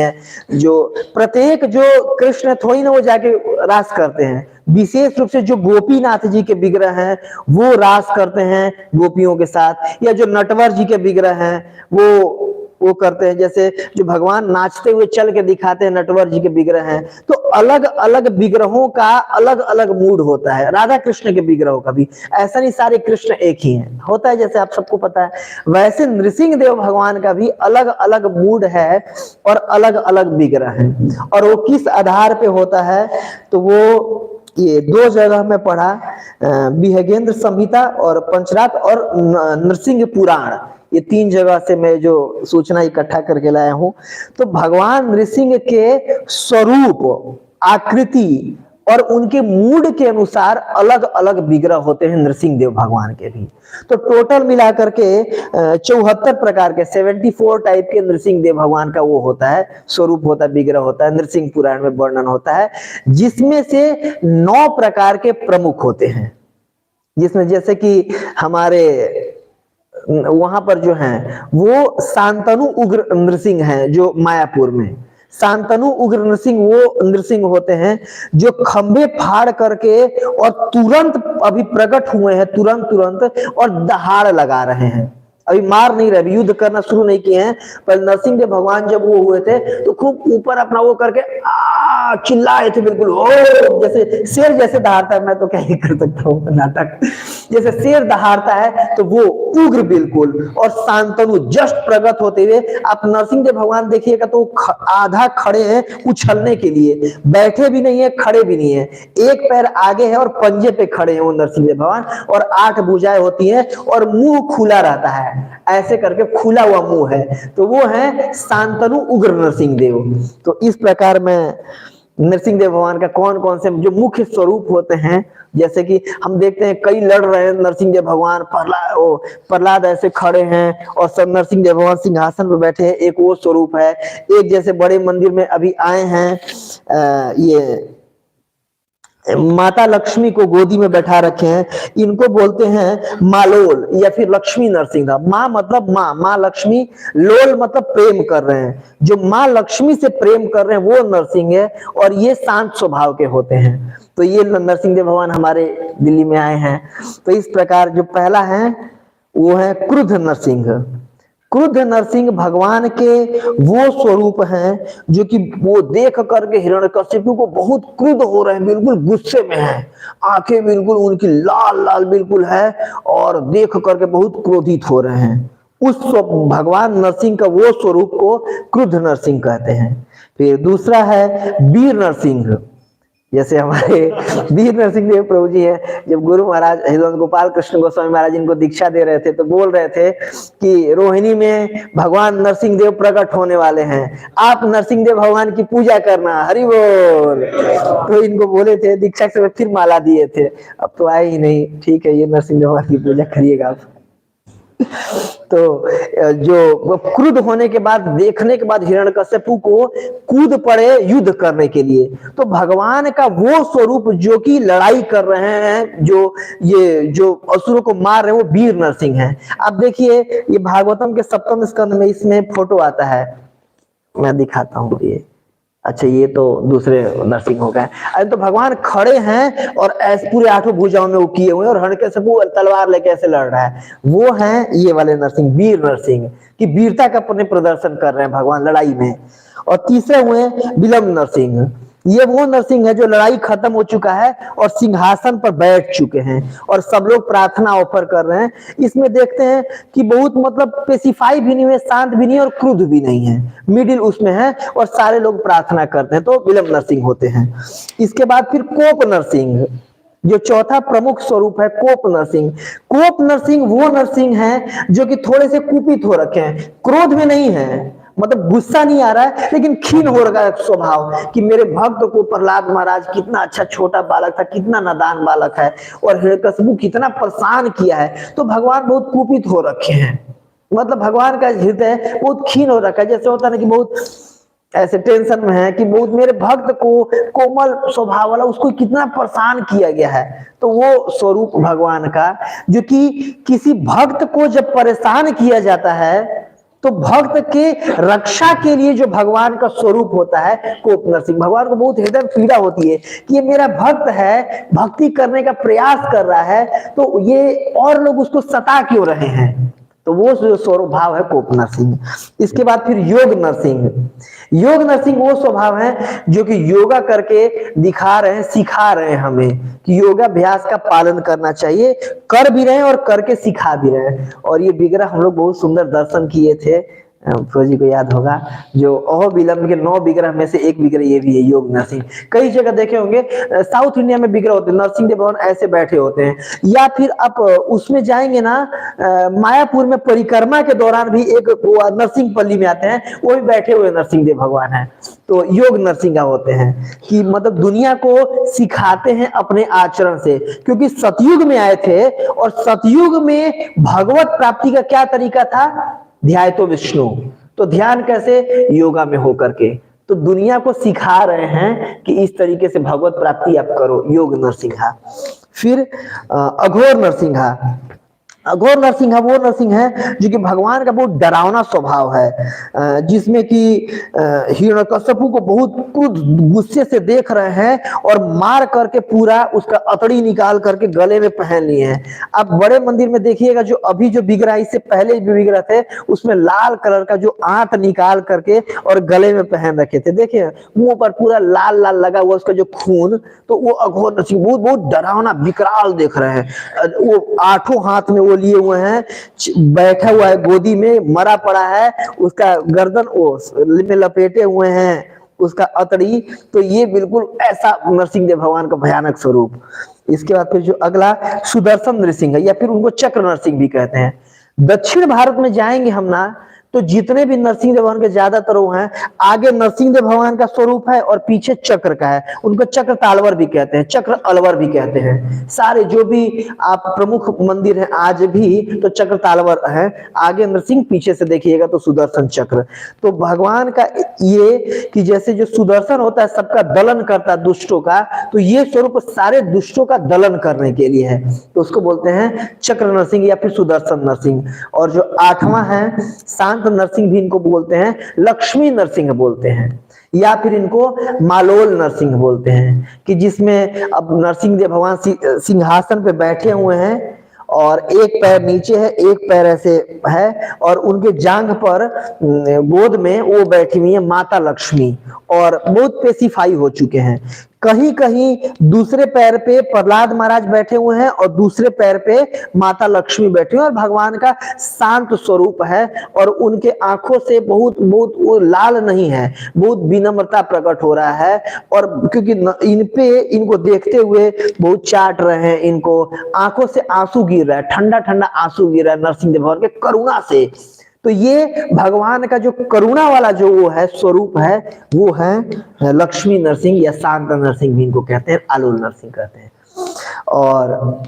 जो प्रत्येक जो कृष्ण थोड़ी ना वो जाके रास करते हैं, विशेष रूप से जो गोपीनाथ जी के विग्रह हैं वो रास करते हैं गोपियों के साथ, या जो नटवर जी के विग्रह हैं वो करते हैं। जैसे जो भगवान नाचते हुए चल के दिखाते हैं नटवर जी के विग्रह हैं। तो अलग अलग विग्रहों का अलग अलग मूड होता है, राधा कृष्ण के विग्रहों का भी ऐसा नहीं सारे कृष्ण एक ही हैं, होता है जैसे आप सबको पता है। वैसे नृसिंह देव भगवान का भी अलग अलग मूड है और अलग अलग विग्रह है। और वो किस आधार पे होता है, तो वो ये 2 जगह में पढ़ा, विहंगेन्द्र संहिता और पंचरात्र और नृसिंह पुराण, ये 3 जगह से मैं जो सूचना इकट्ठा करके लाया हूं। तो भगवान नृसिंह के स्वरूप, आकृति और उनके मूड के अनुसार अलग अलग विग्रह होते हैं नृसिंह देव भगवान के भी। तो टोटल मिलाकर के 74 प्रकार के 74 टाइप के नृसिंह देव भगवान का वो होता है, स्वरूप होता है, विग्रह होता है, नृसिंह पुराण में वर्णन होता है, जिसमें से 9 प्रकार के प्रमुख होते हैं। जिसमें जैसे कि हमारे वहां पर जो हैं वो शांतनु उग्र नृसिंह हैं, जो मायापुर में शांतनु उग्र नृसिंह वो नृसिंह होते हैं जो खंबे फाड़ करके और तुरंत अभी प्रकट हुए हैं, तुरंत और दहाड़ लगा रहे हैं, अभी मार नहीं रहे, युद्ध करना शुरू नहीं किए हैं। पर नरसिंह देव भगवान जब वो हुए थे तो खूब ऊपर अपना वो करके चिल्लाए थे, बिल्कुल ओ जैसे शेर जैसे दहाड़ता है, मैं तो क्या ही कर सकता हूँ नाटक, जैसे शेर दहाड़ता है तो वो उग्र बिल्कुल और शांतनु जस्ट प्रकट होते हुए। आप नरसिंह देव भगवान देखिएगा तो आधा खड़े हैं उछलने के लिए, बैठे भी नहीं है खड़े भी नहीं है, एक पैर आगे है और पंजे पे खड़े हैं वो नरसिंह देव भगवान, और 8 भुजाएं होती हैं और मुंह खुला रहता है, ऐसे करके खुला हुआ मुंह है, तो वो है शांतनु उग्र नरसिंह देव। तो इस प्रकार में नरसिंह देव भगवान का कौन कौन से जो मुख्य स्वरूप होते हैं, जैसे कि हम देखते हैं कई लड़ रहे हैं नरसिंह देव भगवान, प्रहलाद ऐसे खड़े हैं और सब नरसिंह देव भगवान सिंहासन पर बैठे हैं, एक वो स्वरूप है। एक जैसे बड़े मंदिर में अभी आए हैं, ये माता लक्ष्मी को गोदी में बैठा रखे हैं, इनको बोलते हैं मालोल या फिर लक्ष्मी नरसिंह। माँ मतलब माँ लक्ष्मी, लोल मतलब प्रेम कर रहे हैं, जो माँ लक्ष्मी से प्रेम कर रहे हैं वो नरसिंह है, और ये शांत स्वभाव के होते हैं। तो ये नरसिंह देव भगवान हमारे दिल्ली में आए हैं। तो इस प्रकार जो पहला है वो है क्रुद्ध नरसिंह। क्रुद्ध नरसिंह भगवान के वो स्वरूप हैं जो कि वो देख करके हिरण्यकशिपु को बहुत क्रुद्ध हो रहे हैं, बिल्कुल गुस्से में हैं, आंखें बिल्कुल उनकी लाल लाल बिल्कुल है और देख करके बहुत क्रोधित हो रहे हैं। भगवान नरसिंह का वो स्वरूप को क्रुद्ध नरसिंह कहते हैं। फिर दूसरा है वीर नरसिंह। जैसे हमारे वीर नरसिंह देव प्रभु जी हैं, जब गुरु महाराज हरिवंश गोपाल कृष्ण गोस्वामी महाराज इनको दीक्षा दे रहे थे तो बोल रहे थे कि रोहिणी में भगवान नरसिंह देव प्रकट होने वाले हैं, आप नरसिंह देव भगवान की पूजा करना, हरि बोल। तो इनको बोले थे दीक्षा से फिर माला दिए थे, अब तो आए ही नहीं, ठीक है ये नरसिंह देव भगवान की पूजा करिएगा आप। तो जो क्रुद्ध होने के बाद, देखने के बाद हिरण्यकश्यपु को कूद पड़े युद्ध करने के लिए, तो भगवान का वो स्वरूप जो कि लड़ाई कर रहे हैं, जो असुरों को मार रहे हैं, वो वीर नरसिंह है। अब देखिए ये भागवतम के 7वें स्कंद में इसमें फोटो आता है, मैं दिखाता हूँ ये। अच्छा ये तो दूसरे नरसिंह हो गए। अरे तो भगवान खड़े हैं और ऐसे पूरे 8 भुजाओं में वो किए हुए हैं और हिरण्यकश्यपु तलवार लेके ऐसे लड़ रहा है, वो हैं ये वाले नरसिंह, वीर नरसिंह, की वीरता का अपने प्रदर्शन कर रहे हैं भगवान लड़ाई में। और तीसरे हुए विलम्ब नरसिंह, ये वो नरसिंह है जो लड़ाई खत्म हो चुका है और सिंहासन पर बैठ चुके हैं और सब लोग प्रार्थना ऑफर कर रहे हैं। इसमें देखते हैं कि बहुत मतलब स्पेसिफाई भी नहीं है, शांत भी नहीं है और क्रुद्ध भी नहीं है, मिडिल उसमें है और सारे लोग प्रार्थना करते हैं, तो विलम्ब नरसिंह होते हैं। इसके बाद फिर कोप नरसिंह, जो चौथा प्रमुख स्वरूप है कोप नरसिंह। कोप नरसिंह वो नरसिंह है जो कि थोड़े से कुपित हो रखे हैं, क्रोध में नहीं है, मतलब गुस्सा नहीं आ रहा है, लेकिन खीन हो रहा है स्वभाव कि मेरे भक्त को प्रहलाद महाराज कितना अच्छा छोटा बालक था, कितना नादान बालक है, और हिरण्यकश्यपु कितना परेशान किया है, तो भगवान बहुत कुपित हो रखे हैं। मतलब भगवान का हृदय बहुत खीन हो रखा है, जैसे होता है ना कि बहुत ऐसे टेंशन में है कि बहुत मेरे भक्त को, कोमल स्वभाव वाला, उसको कितना परेशान किया गया है। तो वो स्वरूप भगवान का, जो कि किसी भक्त को जब परेशान किया जाता है तो भक्त के रक्षा के लिए जो भगवान का स्वरूप होता है कोप नरसिंह। भगवान को बहुत हृदय पीड़ा होती है कि ये मेरा भक्त है, भक्ति करने का प्रयास कर रहा है, तो ये और लोग उसको सता क्यों रहे हैं, तो वो जो स्वरूप भाव है कोप नरसिंह। इसके बाद फिर योग नरसिंह। योग नरसिंह वो स्वभाव है जो कि योगा करके दिखा रहे हैं, सिखा रहे हैं हमें कि योगाभ्यास का पालन करना चाहिए, कर भी रहे हैं और करके सिखा भी रहे हैं। और ये विग्रह हम लोग बहुत सुंदर दर्शन किए थे, फौजी को याद होगा, जो अहो विलंब के 9 विग्रह में से एक विग्रह ये भी है योग नरसिंह। कई जगह देखे होंगे साउथ इंडिया में विग्रह होते हैं, नरसिंह देव भगवान ऐसे बैठे होते हैं, या फिर आप उसमें जाएंगे ना मायापुर में परिक्रमा के दौरान भी एक नरसिंह पल्ली में आते हैं, वो भी बैठे हुए नरसिंह देव भगवान है। तो योग नरसिंह होते हैं कि मतलब दुनिया को सिखाते हैं अपने आचरण से, क्योंकि सतयुग में आए थे और सतयुग में भगवत प्राप्ति का क्या तरीका था, ध्याय तो विष्णु, तो ध्यान कैसे, योगा में होकर के, तो दुनिया को सिखा रहे हैं कि इस तरीके से भगवत प्राप्ति आप करो, योग नरसिंहा। फिर अघोर नरसिंहा। अघोर नरसिंह वो नरसिंह है जो कि भगवान का बहुत डरावना स्वभाव है, जिसमें कि हिरण्यकश्यपु को बहुत क्रोध गुस्से से देख रहे हैं और मार करके पूरा उसका अतड़ी निकाल करके गले में पहन लिए हैं। आप बड़े मंदिर में देखिएगा, जो अभी जो विग्रह, इससे पहले जो विग्रह थे उसमें लाल कलर का जो आंत निकाल करके और गले में पहन रखे थे, देखिए मुंह पर पूरा लाल लाल लगा हुआ उसका जो खून, तो वो अघोर नरसिंह बहुत बहुत डरावना विकराल देख रहे हैं। वो 8 हाथ में वो लिए हुए हैं, बैठा हुआ है गोदी में, मरा पड़ा है, उसका गर्दन वो में लपेटे हुए हैं उसका अतड़ी, तो ये बिल्कुल ऐसा नरसिंह देव भगवान का भयानक स्वरूप। इसके बाद फिर जो अगला सुदर्शन नरसिंह है, या फिर उनको चक्र नरसिंह भी कहते हैं। दक्षिण भारत में जाएंगे हम ना, तो जितने भी नरसिंह देव भगवान के ज्यादातर वो हैं, आगे नरसिंह देव भगवान का स्वरूप है और पीछे चक्र का है, उनको चक्र तालवर भी कहते हैं, चक्र अलवर भी कहते हैं। सारे जो भी आप प्रमुख मंदिर हैं आज भी, तो चक्र तालवर है, आगे नरसिंह, पीछे से देखिएगा तो सुदर्शन चक्र। तो भगवान का ये कि जैसे जो सुदर्शन होता है सबका दलन करता है दुष्टों का, तो ये स्वरूप सारे दुष्टों का दलन करने के लिए है, तो उसको बोलते हैं चक्र नरसिंह या फिर सुदर्शन नरसिंह। और जो 8वां है शांत नरसिंह भी इनको बोलते हैं, लक्ष्मी नरसिंह बोलते हैं, या फिर इनको मालोल नरसिंह बोलते हैं, कि जिसमें अब नरसिंह देव भगवान सिंहासन पे बैठे हुए हैं और एक पैर नीचे है, एक पैर ऐसे है, और उनके जांघ पर गोद में वो बैठी हुई है माता लक्ष्मी, और बहुत स्पेसिफाई हो चुके हैं कहीं कहीं दूसरे पैर पे प्रहलाद महाराज बैठे हुए हैं और दूसरे पैर पे माता लक्ष्मी बैठी हुई हैं, और भगवान का शांत स्वरूप है और उनके आंखों से बहुत बहुत वो लाल नहीं है, बहुत विनम्रता प्रकट हो रहा है। और क्योंकि इन पे इनको देखते हुए बहुत चाट रहे हैं, इनको आंखों से आंसू गिर रहा है, ठंडा ठंडा आंसू गिर रहा है नरसिंह देव भगवान के करुणा से। तो ये भगवान का जो करुणा वाला जो वो है स्वरूप है, वो है लक्ष्मी नरसिंह या शांत नरसिंह भी इनको कहते हैं, आलूल नरसिंह कहते हैं। और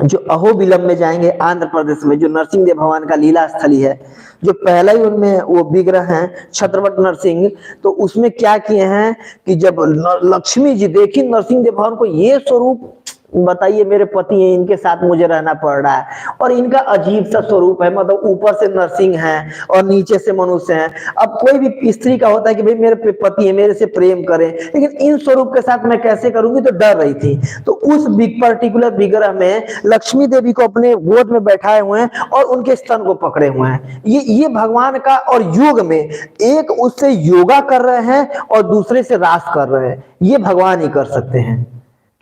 जो अहोबिलम में जाएंगे आंध्र प्रदेश में, जो नरसिंह देव भगवान का लीला स्थली है, जो पहला ही उनमें वो विग्रह है छत्रवट नरसिंह, तो उसमें क्या किए हैं कि जब लक्ष्मी जी देखी नरसिंह देव भगवान को, ये स्वरूप बताइए मेरे पति हैं, इनके साथ मुझे रहना पड़ रहा है, और इनका अजीब सा स्वरूप है, मतलब ऊपर से नरसिंह है और नीचे से मनुष्य है। अब कोई भी स्त्री का होता है कि भाई मेरे पति है, मेरे से प्रेम करें, लेकिन इन स्वरूप के साथ मैं कैसे करूंगी, तो डर रही थी। तो उस पर्टिकुलर विग्रह में लक्ष्मी देवी को अपने गोद में बैठाए हुए हैं और उनके स्तन को पकड़े हुए हैं। ये भगवान का, और योग में एक उससे योगा कर रहे हैं और दूसरे से रास कर रहे हैं। ये भगवान ही कर सकते हैं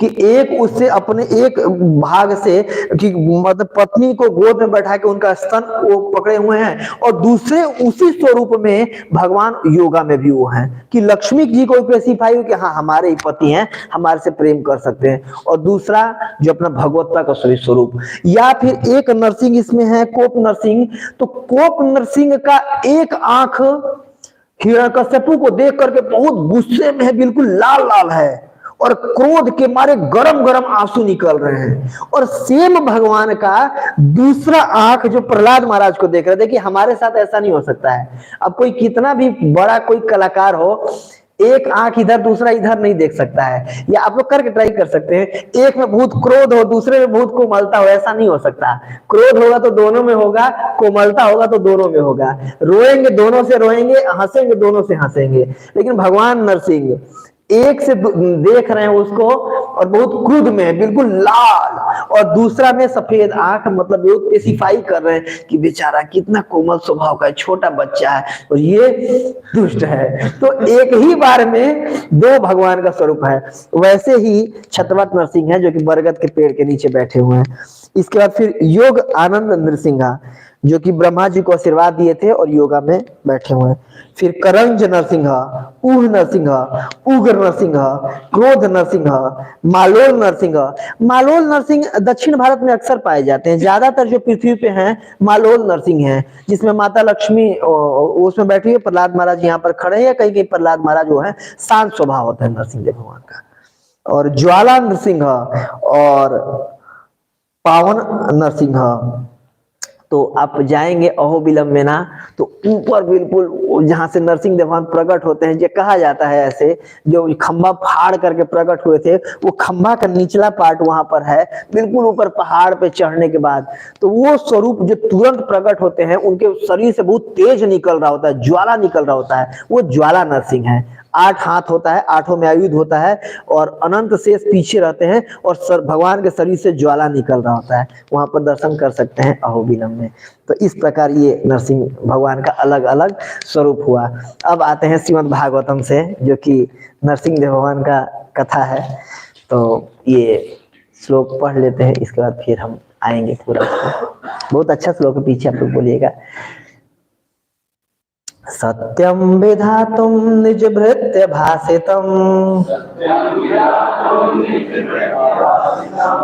कि एक उससे अपने एक भाग से कि मतलब पत्नी को गोद में बैठा के उनका स्तन वो पकड़े हुए हैं, और दूसरे उसी स्वरूप में भगवान योगा में भी वो हैं कि लक्ष्मी जी को स्पेसिफाई हो कि हाँ हमारे ही पति हैं, हमारे से प्रेम कर सकते हैं। और दूसरा जो अपना भगवत्ता का स्वरूप, या फिर एक नरसिंह इसमें है कोप नरसिंह। तो कोप नरसिंह का एक आंख हिरण्यकश्यपु को देख करके बहुत गुस्से में है, बिल्कुल लाल लाल है, और क्रोध के मारे गरम गरम आंसू निकल रहे हैं। और सेम भगवान का दूसरा आंख जो प्रहलाद महाराज को देख रहे थे कि हमारे साथ ऐसा नहीं हो सकता है। अब कोई कितना भी बड़ा कोई कलाकार हो, एक आंख इधर दूसरा इधर नहीं देख सकता है, या आप लोग करके ट्राई कर सकते हैं, एक में बहुत क्रोध हो दूसरे में बहुत कोमलता हो, ऐसा नहीं हो सकता। क्रोध होगा तो दोनों में होगा, कोमलता होगा तो दोनों में होगा, रोएंगे दोनों से रोएंगे, हंसेंगे दोनों से हंसेंगे। लेकिन भगवान नरसिंह एक से देख रहे हैं उसको और बहुत क्रोध में बिल्कुल लाल, और दूसरा में सफेद आंख, मतलब वो स्पेसिफाई कर रहे हैं कि बेचारा कितना कोमल स्वभाव का है, छोटा बच्चा है और ये दुष्ट है। तो एक ही बार में दो भगवान का स्वरूप है। वैसे ही छत्रवट नरसिंह है जो कि बरगद के पेड़ के नीचे बैठे हुए हैं। इसके बाद फिर योग आनंद नरसिंहा जो कि ब्रह्मा जी को आशीर्वाद दिए थे और योगा में बैठे हुए हैं। फिर करंज नरसिंहा, ऊह नरसिंहा, उग्र नरसिंहा, क्रोध नरसिंहा, मालोल नरसिंहा। मालोल नरसिंह दक्षिण भारत में अक्सर पाए जाते हैं, ज्यादातर जो पृथ्वी पे हैं मालोल नरसिंह हैं, जिसमें माता लक्ष्मी उसमें बैठी है, प्रहलाद महाराज यहाँ पर खड़े हैं, कहीं कहीं प्रहलाद महाराज वो है, शांत स्वभाव होता है नरसिंह देव भगवान का। और ज्वाला नरसिंहा और पावन नरसिंहा। तो आप जाएंगे अहोबिलम में ना, तो ऊपर बिल्कुल जहां से नरसिंह देव भगवान प्रकट होते हैं, जो कहा जाता है ऐसे, जो खंभा फाड़ करके प्रकट हुए थे, वो खंभा का निचला पार्ट वहां पर है, बिल्कुल ऊपर पहाड़ पे चढ़ने के बाद। तो वो स्वरूप जो तुरंत प्रकट होते हैं, उनके शरीर से बहुत तेज निकल रहा होता है, ज्वाला निकल रहा होता है, वो ज्वाला नरसिंह है। 8 हाथ होता है, 8 में आयुध होता है, और अनंत शेष पीछे रहते हैं, और भगवान के शरीर से ज्वाला निकल रहा होता है। वहां पर दर्शन कर सकते हैं अहोबिलम में। तो इस प्रकार ये नरसिंह भगवान का अलग अलग स्वरूप हुआ। अब आते हैं श्रीमद् भागवतम से, जो कि नरसिंह देव भगवान का कथा है। तो ये श्लोक पढ़ लेते हैं, इसके बाद फिर हम आएंगे पूरा। बहुत अच्छा श्लोक है, पीछे आप लोग बोलिएगा। सत्यम विधातुम निज भृत्य भाषितम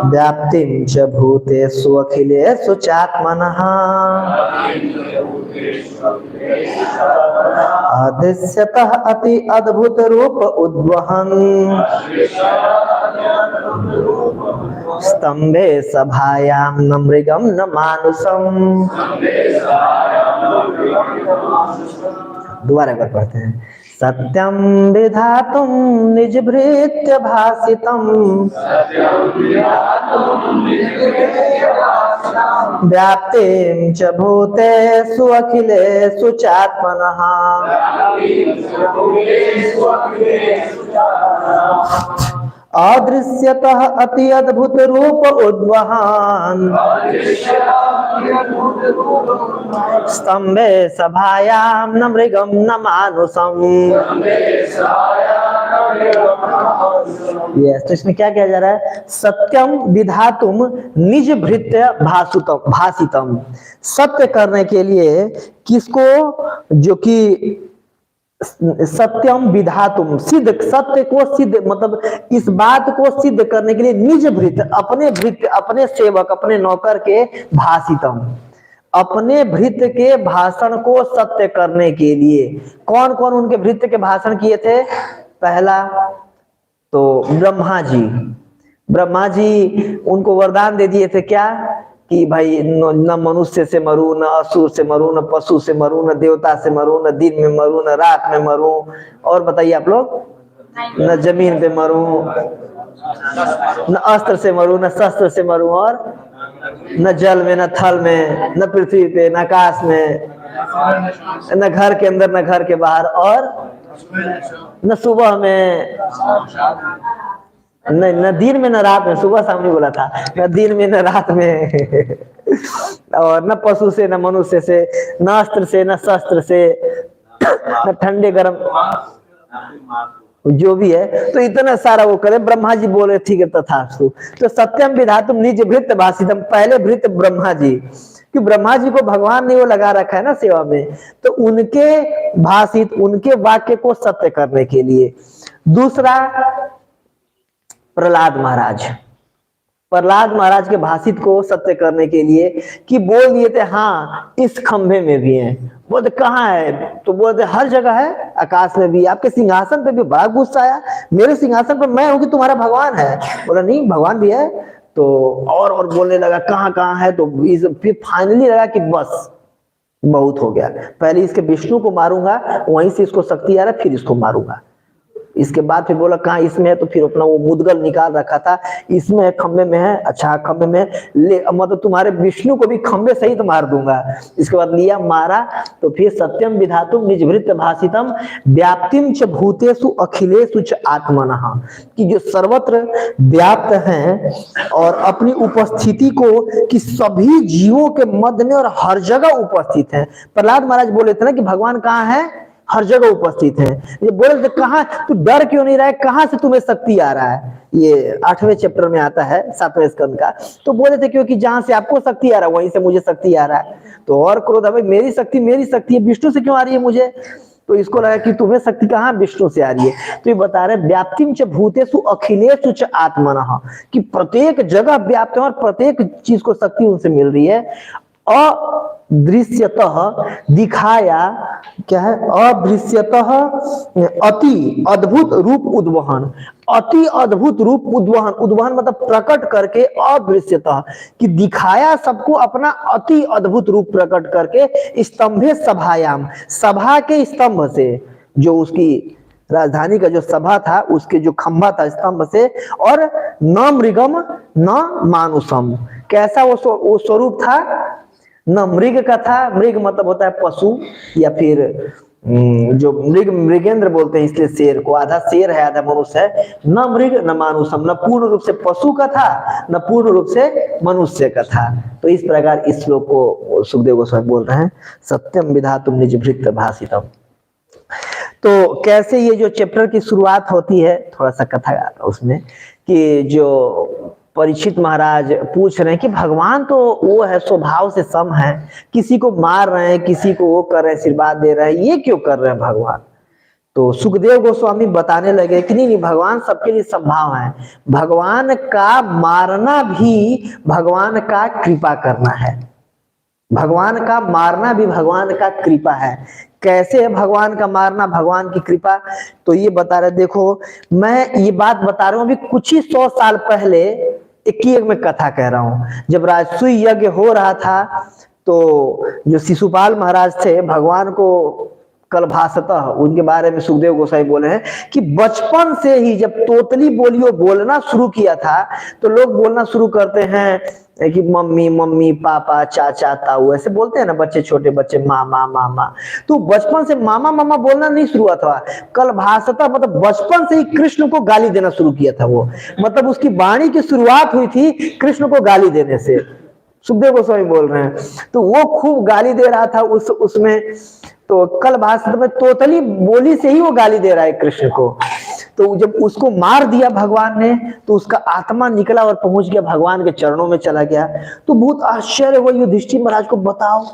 व्याप्तिं च भूतेषु अखिलेषु चात्मनः अदृश्यतः अति अद्भुत रूप उद्वहन् स्तंभे सभायां न मृगम न मानुषम। दोबारा एक बार पढ़ते हैं। सत्यम विधातुम निज भृत्य भाषितम व्याप्तिं च भूतेषु अखिलेषु चात्मनः अदृश्यतः अति अद्भुत रूप उद्वहन् स्तंभे सभायां न मृगम न मानुषम। यस, तो इसमें क्या किया जा रहा है? सत्यम विधातुम निज भृत्य भाषितम, सत्य करने के लिए किसको, जो कि सत्यम विधातुम, सिद्ध, सत्य को सिद्ध, मतलब इस बात को सिद्ध करने के लिए निज भृत्य, अपने सेवक, अपने नौकर के भाषितम, अपने भृत्य के भाषण को सत्य करने के लिए। कौन कौन उनके भृत्य के भाषण किए थे? पहला तो ब्रह्मा जी उनको वरदान दे दिए थे, क्या कि भाई न मनुष्य से मरू, न असुर से मरू, न पशु से मरू, न देवता से मरू, न दिन में मरू, न रात में मरू, और बताइए आप लोग, न जमीन पे मरू, न अस्त्र से मरू, न शस्त्र से मरू, और न जल में, न थल में, न पृथ्वी पे, न आकाश में, न घर के अंदर, न घर के बाहर, और न सुबह में, न दिन में, न रात में, सुबह शाम नहीं बोला था, न दिन में, न रात में और न पशु से, न मनुष्य से, न अस्त्र से, न शस्त्र से, न ठंडे गर्म, जो भी है। तो इतना सारा वो करे। ब्रह्मा जी बोले ठीक है तथास्तु। तो सत्यम विधातुम निज भृत्य भाषितम, पहले भृत्य ब्रह्मा जी, कि ब्रह्मा जी को भगवान ने वो लगा रखा है ना सेवा में, तो उनके भाषित, उनके वाक्य को सत्य करने के लिए। दूसरा प्रहलाद महाराज के भाषित को सत्य करने के लिए, कि बोल दिए थे हाँ इस खंभे में भी है। बोलते कहाँ है? तो बोलते हर जगह है, आकाश में भी, आपके सिंहासन पे भी। बड़ा गुस्सा आया, मेरे सिंहासन पर मैं हूं कि तुम्हारा भगवान है? बोला नहीं, भगवान भी है। तो और बोलने लगा कहाँ कहाँ है। तो फिर फाइनली लगा कि बस बहुत हो गया, पहले इसके विष्णु को मारूंगा, वहीं से इसको शक्ति आ रहा है, फिर इसको मारूंगा। इसके बाद फिर बोला कहाँ इसमें है, तो फिर अपना वो मुद्गल निकाल रखा था, इसमें है, खंबे में है, अच्छा खंबे में ले, मतलब तुम्हारे विष्णु को भी खंबे सहित मार दूंगा। इसके बाद लिया, मारा। तो फिर सत्यम विधातुम निज भृत्य भाषितम व्याप्तिम च भूतेषु अखिलेषु च आत्मनः, कि जो सर्वत्र व्याप्त हैं और अपनी उपस्थिति को, कि सभी जीवों के मध्य में और हर जगह उपस्थित है। प्रहलाद महाराज बोले थे ना कि भगवान कहाँ है? हर जगह उपस्थित है। ये बोले थे कहाँ, तू डर क्यों नहीं रहा है, कहाँ से तुम्हें शक्ति आ रहा है? ये 8वें चैप्टर में आता है, 7वें स्कंद का। तो बोले थे क्योंकि जहां से आपको शक्ति आ रहा है वहीं से मुझे शक्ति आ रहा है। तो और क्रोध, भाई मेरी शक्ति है, विष्णु से क्यों आ रही है मुझे? तो इसको लगा कि तुम्हें शक्ति कहाँ, विष्णु से आ रही है। तो ये बता रहे व्याप्तिम च भूतेषु अखिलेषु च आत्मनः, कि प्रत्येक जगह व्याप्त है और प्रत्येक चीज को शक्ति उनसे मिल रही है। अदृश्यतः दिखाया, क्या है? अदृश्यतः अति अद्भुत रूप उद्वहन, अति अद्भुत रूप उद्वहन, उद्वहन मतलब प्रकट करके, अदृश्यतः कि दिखाया सबको अपना अति अद्भुत रूप प्रकट करके, स्तंभे सभायाम, सभा के स्तंभ से, जो उसकी राजधानी का जो सभा था उसके जो खंभा था स्तंभ से, और न मृगम न मानुषम, कैसा वो स्वरूप था? न मृग का था, मृग मतलब होता है पशु, या फिर जो मृगेंद्र बोलते हैं, इसलिए शेर को, आधा शेर है आधा मनुष्य है। न मृग न मानुषम, न पूर्ण रूप से पशु का था, न पूर्ण रूप से मनुष्य का था। तो इस प्रकार इस श्लोक को सुखदेव गोस्वामी बोल रहे हैं, सत्यम विधातुम निज भृत्य भाषितम। तो कैसे ये जो चैप्टर की शुरुआत होती है, थोड़ा सा कथा उसमें, कि जो परीक्षित महाराज पूछ रहे हैं कि भगवान तो वो है, स्वभाव से सम है, किसी को मार रहे हैं, किसी को वो कर रहे हैं, आशीर्वाद दे रहे हैं, ये क्यों कर रहे हैं भगवान? तो सुखदेव गोस्वामी बताने लगे कि नहीं, भगवान सबके लिए संभाव है। भगवान का मारना भी भगवान का कृपा करना है, भगवान का मारना भी भगवान का कृपा है। कैसे है भगवान का मारना भगवान की कृपा? तो ये बता रहे, देखो मैं ये बात बता रहा हूं अभी कुछ ही 100 साल पहले, 21 में कथा कह रहा हूं, जब राजसूय यज्ञ हो रहा था, तो जो शिशुपाल महाराज थे, भगवान को कल भाषतः उनके बारे में सुखदेव गोसाई बोले हैं कि बचपन से ही जब तोतली बोलियो बोलना शुरू किया था, तो लोग बोलना शुरू करते हैं कि मम्मी मम्मी, पापा, चाचा, ताऊ, ऐसे बोलते हैं ना बच्चे, छोटे बच्चे, मामा मामा। तो बचपन से मामा मामा बोलना नहीं शुरू हुआ था, कल भाषतः मतलब बचपन से ही कृष्ण को गाली देना शुरू किया था वो, मतलब उसकी वाणी की शुरुआत हुई थी कृष्ण को गाली देने से, सुखदेव गोस्वामी बोल रहे हैं। तो वो खूब गाली दे रहा था उसमें, तो कल भाषण में तोतली बोली से ही वो गाली दे रहा है कृष्ण को। तो जब उसको मार दिया भगवान ने तो उसका आत्मा निकला और पहुंच गया भगवान के चरणों में चला गया। तो बहुत आश्चर्य हुआ युधिष्ठिर महाराज को, बताओ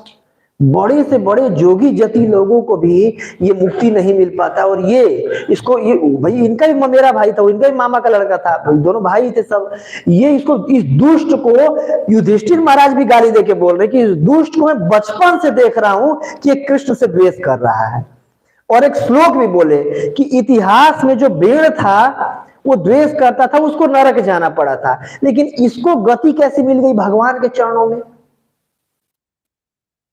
बड़े से बड़े जोगी जति लोगों को भी ये मुक्ति नहीं मिल पाता, और ये इसको, ये भाई इनका भी मेरा भाई था, इनका भी मामा का लड़का था, दोनों भाई थे सब, ये इसको, इस दुष्ट को युधिष्ठिर महाराज भी गाली देके बोल रहे कि इस दुष्ट को मैं बचपन से देख रहा हूं कि ये कृष्ण से द्वेष कर रहा है। और एक श्लोक भी बोले कि इतिहास में जो बेड़ था वो द्वेष करता था, उसको नरक जाना पड़ा था, लेकिन इसको गति कैसे मिल गई भगवान के चरणों में।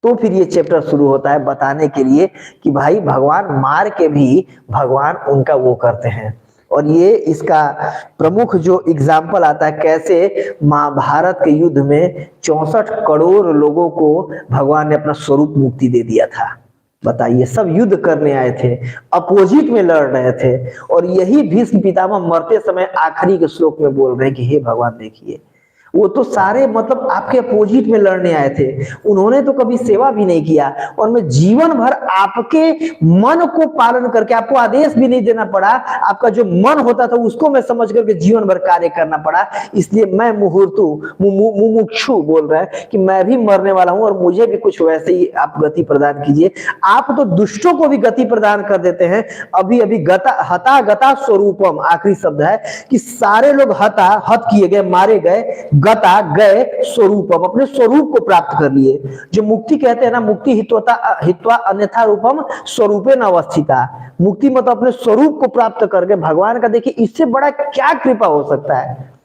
तो फिर ये चैप्टर शुरू होता है बताने के लिए कि भाई भगवान मार के भी भगवान उनका वो करते हैं। और ये इसका प्रमुख जो एग्जाम्पल आता है कैसे महाभारत के युद्ध में 64 करोड़ लोगों को भगवान ने अपना स्वरूप मुक्ति दे दिया था। बताइए, सब युद्ध करने आए थे, अपोजिट में लड़ रहे थे, और यही भीष्म पितामह मरते समय आखिरी के श्लोक में बोल रहे हैं कि हे भगवान देखिए, वो तो सारे मतलब आपके अपोजिट में लड़ने आए थे, उन्होंने तो कभी सेवा भी नहीं किया, और मैं जीवन भर आपके मन को पालन करके, आपको आदेश भी नहीं देना पड़ा, आपका जो मन होता था उसको मैं समझ करके जीवन भर कार्य करना पड़ा। इसलिए मैं मुमुक्षु बोल रहा है कि मैं भी मरने वाला हूं, और मुझे भी कुछ वैसे ही आप गति प्रदान कीजिए। आप तो दुष्टों को भी गति प्रदान कर देते हैं। अभी अभी हता गता स्वरूपम आखिरी शब्द है कि सारे लोग हत किए गए, मारे गए, गता गए स्वरूपम, अपने स्वरूप को प्राप्त कर लिए। जो मुक्ति कहते हैं ना, मुक्ति हित्वा अन्यथा रूपम स्वरूपे न अवस्थिता, मुक्ति मतलब अपने स्वरूप को प्राप्त करके भगवान का। देखिए इससे बड़ा क्या कृपा हो सकता है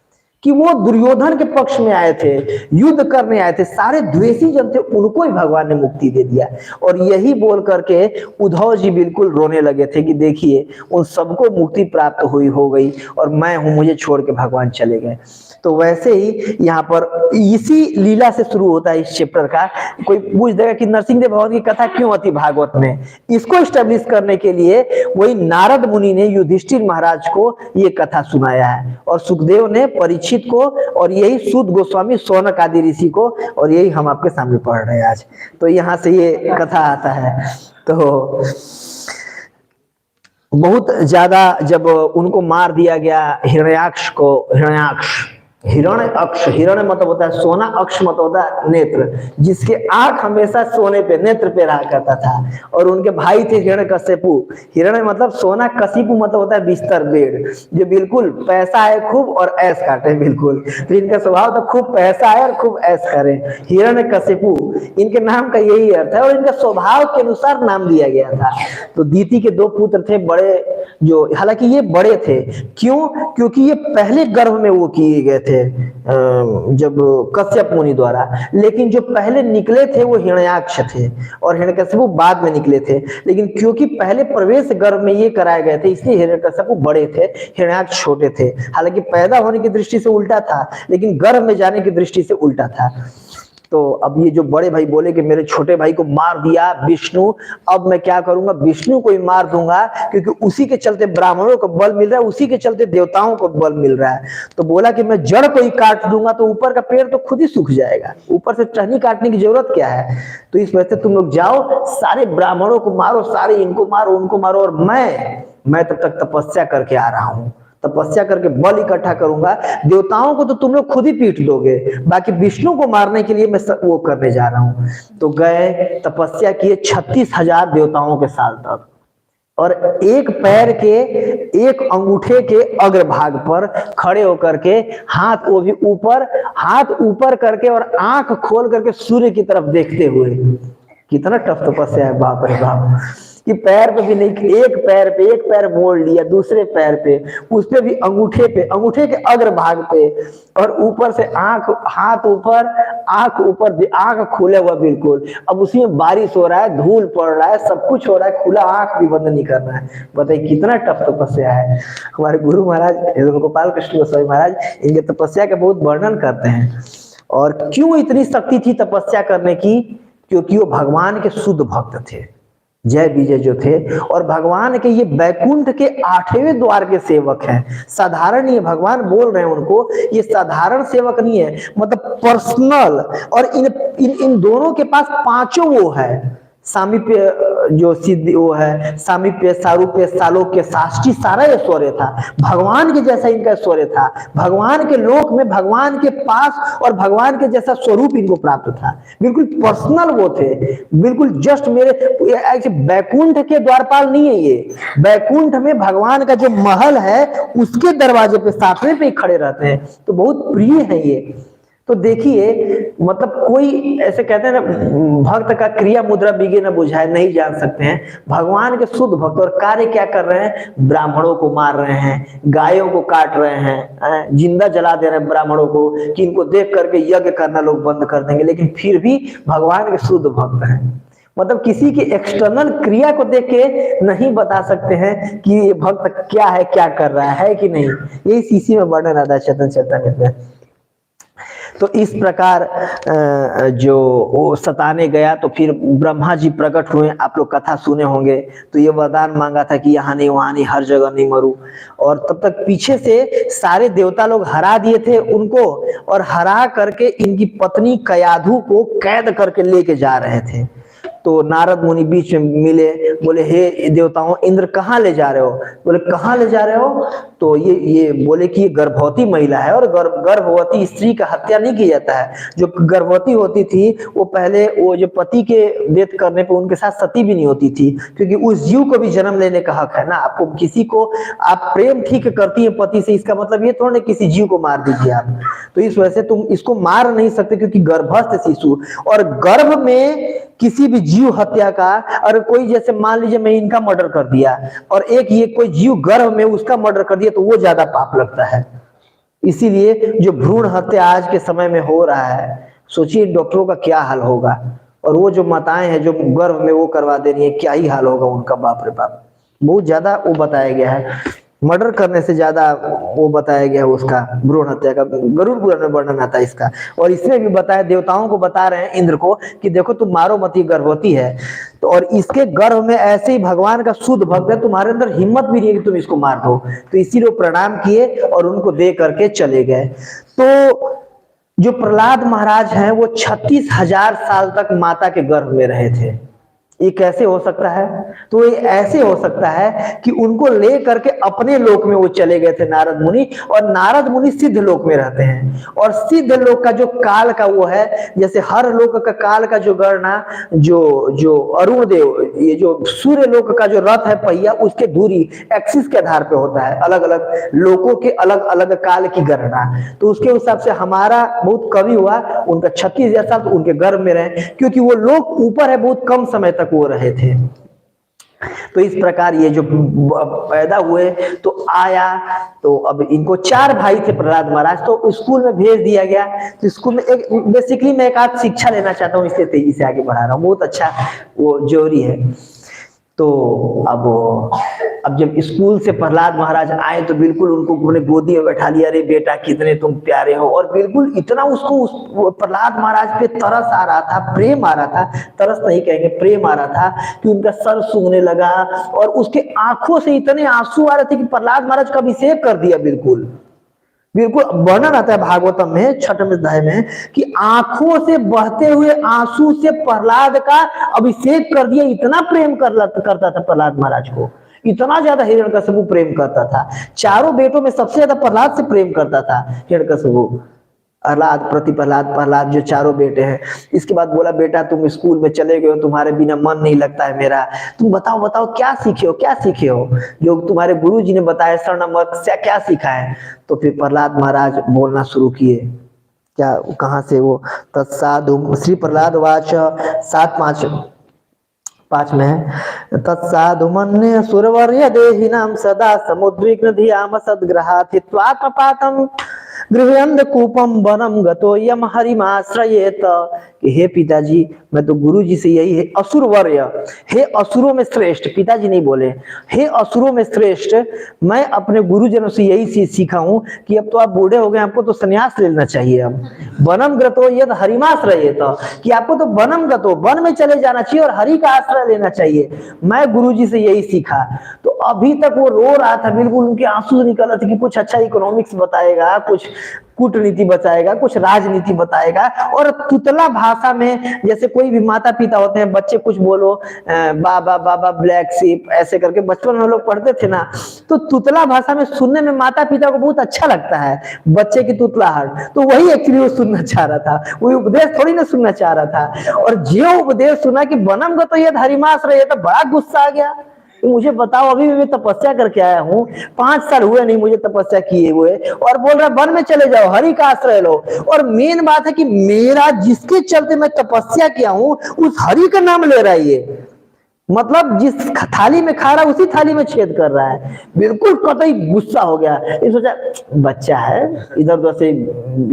कि वो दुर्योधन के पक्ष में आए थे, युद्ध करने आए थे, सारे द्वेषी जन थे, उनको ही भगवान ने मुक्ति दे दिया। और यही बोल करके उद्धव जी बिल्कुल रोने लगे थे कि देखिए उन सबको मुक्ति प्राप्त हुई हो गई और मैं हूं, मुझे छोड़ के भगवान चले गए। तो वैसे ही यहाँ पर इसी लीला से शुरू होता है इस चैप्टर का। कोई पूछ देगा कि नरसिंहदेव भगवान की कथा क्यों आती भागवत में, इसको एस्टेब्लिश करने के लिए वही नारद मुनि ने युधिष्ठिर महाराज को ये कथा सुनाया है, और सुखदेव ने परीक्षित को, और यही सूत गोस्वामी शौनक आदि ऋषि को, और यही हम आपके सामने पढ़ रहे हैं आज। तो यहाँ से ये कथा आता है। तो बहुत ज्यादा जब उनको मार दिया गया हिरण्याक्ष को, हिरण्य अक्ष, हिरण्य मतलब होता है सोना, अक्ष मतलब होता है नेत्र, जिसके आंख हमेशा सोने पे, नेत्र पे रहा करता था। और उनके भाई थे हिरण्यकशिपु, हिरण्य मतलब सोना, कशिपु मतलब होता है बिस्तर, बेड, जो बिल्कुल पैसा है खूब और ऐश काटे बिल्कुल। तो इनका स्वभाव तो खूब पैसा है और खूब ऐश करें, हिरण्यकशिपु, इनके नाम का यही अर्थ है, और इनका स्वभाव के अनुसार नाम दिया गया था। तो दीति के 2 पुत्र थे बड़े, जो हालांकि ये बड़े थे, क्यों? क्योंकि ये पहले गर्भ में वो किए गए थे जब कश्यप मुनि द्वारा, लेकिन जो पहले निकले थे वो हिरण्याक्ष थे, और हिरण्यकशिपु बाद में निकले थे। लेकिन क्योंकि पहले प्रवेश गर्भ में ये कराए गए थे, इसलिए हिरण्यकशिपु बड़े थे, हिरण्याक्ष छोटे थे। हालांकि पैदा होने की दृष्टि से उल्टा था, लेकिन गर्भ में जाने की दृष्टि से उल्टा था। तो अब ये जो बड़े भाई बोले कि मेरे छोटे भाई को मार दिया विष्णु, अब मैं क्या करूंगा, विष्णु को ही मार दूंगा, क्योंकि उसी के चलते ब्राह्मणों को बल मिल रहा है, उसी के चलते देवताओं को बल मिल रहा है। तो बोला कि मैं जड़ को ही काट दूंगा तो ऊपर का पेड़ तो खुद ही सूख जाएगा, ऊपर से टहनी काटने की जरूरत क्या है। तो इस वजह से तुम लोग जाओ, सारे ब्राह्मणों को मारो, सारे इनको मारो, उनको मारो, और मैं तब तक तपस्या करके आ रहा हूं, तपस्या करके बल इकट्ठा करूंगा। देवताओं को तो तुम लोग खुद ही पीट दोगे, बाकी विष्णु को मारने के लिए मैं वो करने जा रहा हूं। तो गए, तपस्या किए 36,000 देवताओं के साल तक, और एक पैर के, एक अंगूठे के अग्रभाग पर खड़े होकर के हाथ, वो भी ऊपर, हाथ ऊपर करके और आंख खोल करके सूर्य की तरफ देखते हुए। कितना टफ तपस्या है, बाप रे बाप, कि पैर पे भी नहीं, एक पैर पे, एक पैर मोड़ लिया, दूसरे पैर पे, उस पे भी अंगूठे पे, अंगूठे के अग्रभाग पे, और ऊपर से आंख, हाथ ऊपर, आंख ऊपर, आंख खोले हुआ बिल्कुल। अब उसी में बारिश हो रहा है, धूल पड़ रहा है, सब कुछ हो रहा है, खुला आंख भी बंद नहीं करना है। बताइए कितना टफ तपस्या है। हमारे गुरु महाराज गोपाल कृष्ण गोस्वामी महाराज इनके तपस्या का बहुत वर्णन करते हैं। और क्यों इतनी शक्ति थी तपस्या करने की? क्योंकि वो भगवान के शुद्ध भक्त थे, जय विजय जो थे, और भगवान के ये बैकुंठ के 8वें द्वार के सेवक हैं। साधारण ये भगवान बोल रहे हैं उनको, ये साधारण सेवक नहीं है, मतलब पर्सनल। और इन दोनों के पास 5 वो है, सामीप्य जो सिद्धि वो है सामीप्य, सारूप्य, सालोक्य, साष्टी, सारा ऐश्वर्य था। भगवान के जैसा इनका ऐश्वर्य था, भगवान के लोक में भगवान के पास और भगवान के जैसा स्वरूप इनको प्राप्त था। बिल्कुल पर्सनल वो थे, बिल्कुल जस्ट मेरे ऐसे बैकुंठ के द्वारपाल नहीं है ये, बैकुंठ में भगवान का जो महल है उसके दरवाजे पे सामने पे ही खड़े रहते हैं, तो बहुत प्रिय है ये। तो देखिए मतलब कोई ऐसे कहते हैं ना, भक्त का क्रिया मुद्रा बिगे न बुझाए, नहीं जान सकते हैं भगवान के शुद्ध भक्त। और कार्य क्या कर रहे हैं, ब्राह्मणों को मार रहे हैं, गायों को काट रहे हैं, जिंदा जला दे रहे हैं ब्राह्मणों को, कि इनको देख करके यज्ञ करना लोग बंद कर देंगे, लेकिन फिर भी भगवान के शुद्ध भक्त हैं। मतलब किसी की एक्सटर्नल क्रिया को देख के नहीं बता सकते हैं कि ये भक्त क्या है, क्या कर रहा है कि नहीं। यही सीसी में वर्णन आता है चैतन्य चरितामृत में। तो इस प्रकार जो वो सताने गया तो फिर ब्रह्मा जी प्रकट हुए, आप लोग कथा सुने होंगे। तो ये वरदान मांगा था कि यहाँ नहीं वहां नहीं, हर जगह नहीं मरूं। और तब तक पीछे से सारे देवता लोग हरा दिए थे उनको, और हरा करके इनकी पत्नी कयाधु को कैद करके लेके जा रहे थे। तो नारद मुनि बीच में मिले, बोले हे देवताओं, इंद्र कहाँ ले जा रहे हो? बोले कहाँ ले जा रहे हो? तो ये बोले कि ये गर्भवती महिला है, और गर्भवती स्त्री का हत्या नहीं किया जाता है। जो गर्भवती होती थी वो पहले वो जो पति के डेथ करने पे उनके साथ सती भी नहीं होती थी, क्योंकि उस जीव को भी जन्म लेने का हक है ना। आपको किसी को आप प्रेम ठीक करती है पति से, इसका मतलब ये थोड़ा किसी जीव को मार दीजिए आप। तो इस वजह से तुम इसको मार नहीं सकते, क्योंकि गर्भस्थ शिशु, और गर्भ में किसी भी जीव हत्या का, और कोई जैसे मान लीजिए मैं इनका मर्डर कर दिया और एक ये कोई जीव गर्भ में उसका मर्डर कर दिया, तो वो ज्यादा पाप लगता है। इसीलिए जो भ्रूण हत्या आज के समय में हो रहा है, सोचिए डॉक्टरों का क्या हाल होगा, और वो जो माताएं हैं जो गर्भ में वो करवा दे रही है, क्या ही हाल होगा उनका, बाप रे बाप। बहुत ज्यादा वो बताया गया है, मर्डर करने से ज्यादा वो बताया गया है उसका, भ्रूण हत्या का। गरुड़ पुराण में वर्णन आता है इसका। और इसमें भी बताया, देवताओं को बता रहे हैं इंद्र को कि देखो तुम मारो मत, ये गर्भवती है। तो और इसके गर्भ में ऐसे ही भगवान का शुद्ध भक्त है, तुम्हारे अंदर हिम्मत भी नहीं है कि तुम इसको मार दो। तो इसीलिए प्रणाम किए और उनको दे करके चले गए। तो जो प्रहलाद महाराज हैं वो 36,000 साल तक माता के गर्भ में रहे थे। ये कैसे हो सकता है? तो ये ऐसे हो सकता है कि उनको ले करके अपने लोक में वो चले गए थे नारद मुनि, और नारद मुनि सिद्ध लोक में रहते हैं। और सिद्ध लोक का जो काल का वो है, जैसे हर लोक का काल का जो गणना, जो अरुण देव, ये जो सूर्य लोक का जो रथ है पहिया, उसके दूरी एक्सिस के आधार पे होता है, अलग अलग लोकों के अलग अलग काल की गणना। तो उसके हिसाब से हमारा बहुत कवि हुआ, उनका 36,000 साल तो उनके गर्भ में रहे, क्योंकि वो लोक ऊपर है, बहुत कम समय तक वो रहे थे। तो इस प्रकार ये जो पैदा हुए तो आया, तो अब इनको 4 भाई थे प्रहलाद महाराज, तो स्कूल में भेज दिया गया। तो स्कूल में एक बेसिकली मैं एक आध शिक्षा लेना चाहता हूँ, इसलिए तेजी से आगे बढ़ा रहा हूँ, बहुत अच्छा वो जोरी है। तो अब जब स्कूल से प्रहलाद महाराज आए तो बिल्कुल उनको अपने गोदी में बैठा लिया, अरे बेटा कितने तुम प्यारे हो। और बिल्कुल इतना उसको उस प्रहलाद महाराज पे तरस आ रहा था, प्रेम आ रहा था, तरस नहीं कहेंगे, प्रेम आ रहा था, कि उनका सर सूंघने लगा और उसके आंखों से इतने आंसू आ रहे थे कि प्रहलाद महाराज का अभिषेक कर दिया। बिल्कुल बिल्कुल वर्णन आता है भागवतम में 6वें अध्याय में कि आंखों से बहते हुए आंसू से प्रहलाद का अभिषेक कर दिया। इतना प्रेम करता था प्रहलाद महाराज को, इतना ज्यादा हिरण्यकशिपु प्रेम करता था। चारों बेटों में सबसे ज्यादा प्रहलाद से प्रेम करता था हिरण्यकशिपु। प्रहलाद जो चारों बेटे हैं। इसके बाद बोला, बेटा तुम स्कूल में चले गए हो, तुम्हारे बिना मन नहीं लगता है मेरा, तुम बताओ क्या सीखे हो जो तुम्हारे गुरु जी ने बताया, शरणमत से क्या सीखा है? तो फिर प्रहलाद महाराज बोलना शुरू किए। क्या, कहाँ से वो, तत्साधु श्री प्रहलाद वाच 7:5 में है, तत्साधु मन्ये सुरवर्य देहिनां सदा समुद्विग्न धियाम सद्ग्रहात् हित्वात्मपातं गृहंधकूपम वनम गतो यम हरिमाश्रयेत। कि हे पिताजी, मैं तो गुरु जी से यही है, असुरवर्य, हे असुरों में श्रेष्ठ, पिताजी नहीं बोले, हे असुरों में श्रेष्ठ, मैं अपने गुरुजनों से यही सीखा हूं कि अब तो आप बूढ़े हो गए, आपको तो संन्यास लेना चाहिए। अब वनम गतो यद हरिमाश्रयेत, कि आपको तो वनम गतो, वन में चले जाना चाहिए और हरि का आश्रय लेना चाहिए। मैं गुरु जी से यही सीखा। तो अभी तक वो रो रहा था, बिल्कुल उनके आंसू निकल रहे थे कि कुछ अच्छा इकोनॉमिक्स बताएगा, कुछ कूटनीति बताएगा, कुछ राजनीति बताएगा। और तुतला भाषा में, जैसे कोई भी माता पिता होते हैं, बच्चे कुछ बोलो बाबा बाबा ब्लैक शिप ऐसे करके बचपन में हम लोग पढ़ते थे ना, तो तुतला भाषा में सुनने में माता पिता को बहुत अच्छा लगता है, बच्चे की तुतलाहट। तो वही एक्चुअली वो सुनना चाह रहा था, वो उपदेश थोड़ी ना सुनना चाह रहा था। और जो उपदेश सुना कि बनम गो तो ये हरिमास रहे, तो बड़ा गुस्सा आ गया। तो मुझे बताओ, अभी भी मैं तपस्या करके आया हूँ, 5 साल हुए नहीं मुझे तपस्या किए हुए, और बोल रहा वन में चले जाओ, हरि का आश्रय लो। और मेन बात है कि मेरा जिसके चलते मैं तपस्या किया हूँ उस हरि का नाम ले रहा है ये, मतलब जिस थाली में खा रहा है उसी थाली में छेद कर रहा है। बिल्कुल कतई गुस्सा हो गया। ये सोचा बच्चा है, इधर उधर से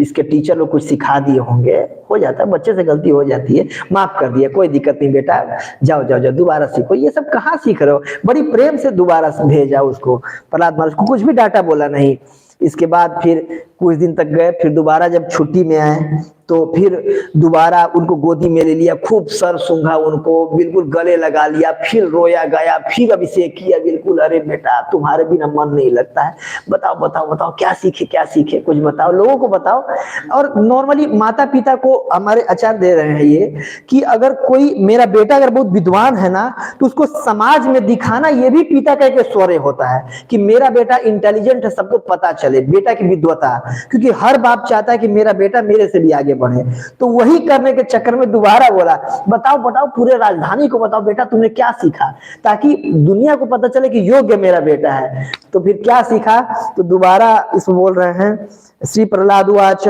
इसके टीचर लोग कुछ सिखा दिए होंगे, हो जाता है, बच्चे से गलती हो जाती है, माफ कर दिया, कोई दिक्कत नहीं बेटा, जाओ जाओ जाओ दोबारा सीखो। ये सब कहाँ सीख रहे हो, बड़ी प्रेम से दोबारा भेजा उसको। प्रहलाद महाराज को कुछ भी डांटा बोला नहीं। इसके बाद फिर कुछ दिन तक गए, फिर दोबारा जब छुट्टी में आए तो फिर दोबारा उनको गोदी में ले लिया, खूब सर सूंघा उनको, बिल्कुल गले लगा लिया, फिर रोया गया, फिर अभिषेक किया बिल्कुल, अरे बेटा तुम्हारे बिना मन नहीं लगता है, बताओ बताओ बताओ क्या सीखे क्या सीखे, कुछ बताओ, लोगों को बताओ। और नॉर्मली माता पिता को हमारे आचार्य दे रहे हैं ये कि अगर कोई मेरा बेटा अगर बहुत विद्वान है ना, तो उसको समाज में दिखाना ये भी पिता का एक स्वरे होता है कि मेरा बेटा इंटेलिजेंट है, सबको पता चले बेटा की विद्वता, क्योंकि हर बाप चाहता है कि मेरा बेटा मेरे से भी आगे बढ़े। तो वही करने के चक्कर में दोबारा बोला बताओ बताओ, पूरे राजधानी को बताओ बेटा तुमने क्या सीखा, ताकि दुनिया को पता चले कि योग्य मेरा बेटा है। तो फिर क्या सीखा, तो दोबारा इसमें बोल रहे हैं, श्री प्रहलाद उवाच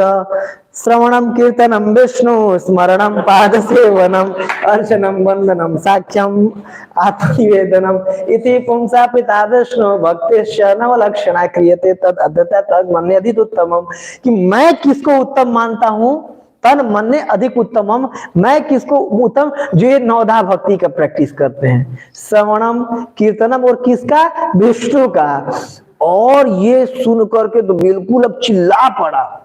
श्रवणम कीर्तनम विष्णु स्मरणम पाद सेवनम अर्चनम वंदनम साक्ष्यम आत्मनिवेदनम इति पुंसा पिता विष्णु भक्तिश्च नवलक्षणा क्रियते तद अद्यता तद मन्ये अधिक उत्तमम। कि मैं किसको उत्तम मानता हूँ, तन मन ने अधिक उत्तमम, मैं किसको उत्तम, जो ये नवधा भक्ति का प्रैक्टिस करते हैं, श्रवणम कीर्तनम, और किसका, विष्णु का। और ये सुन करके तो बिल्कुल अब चिल्ला पड़ा,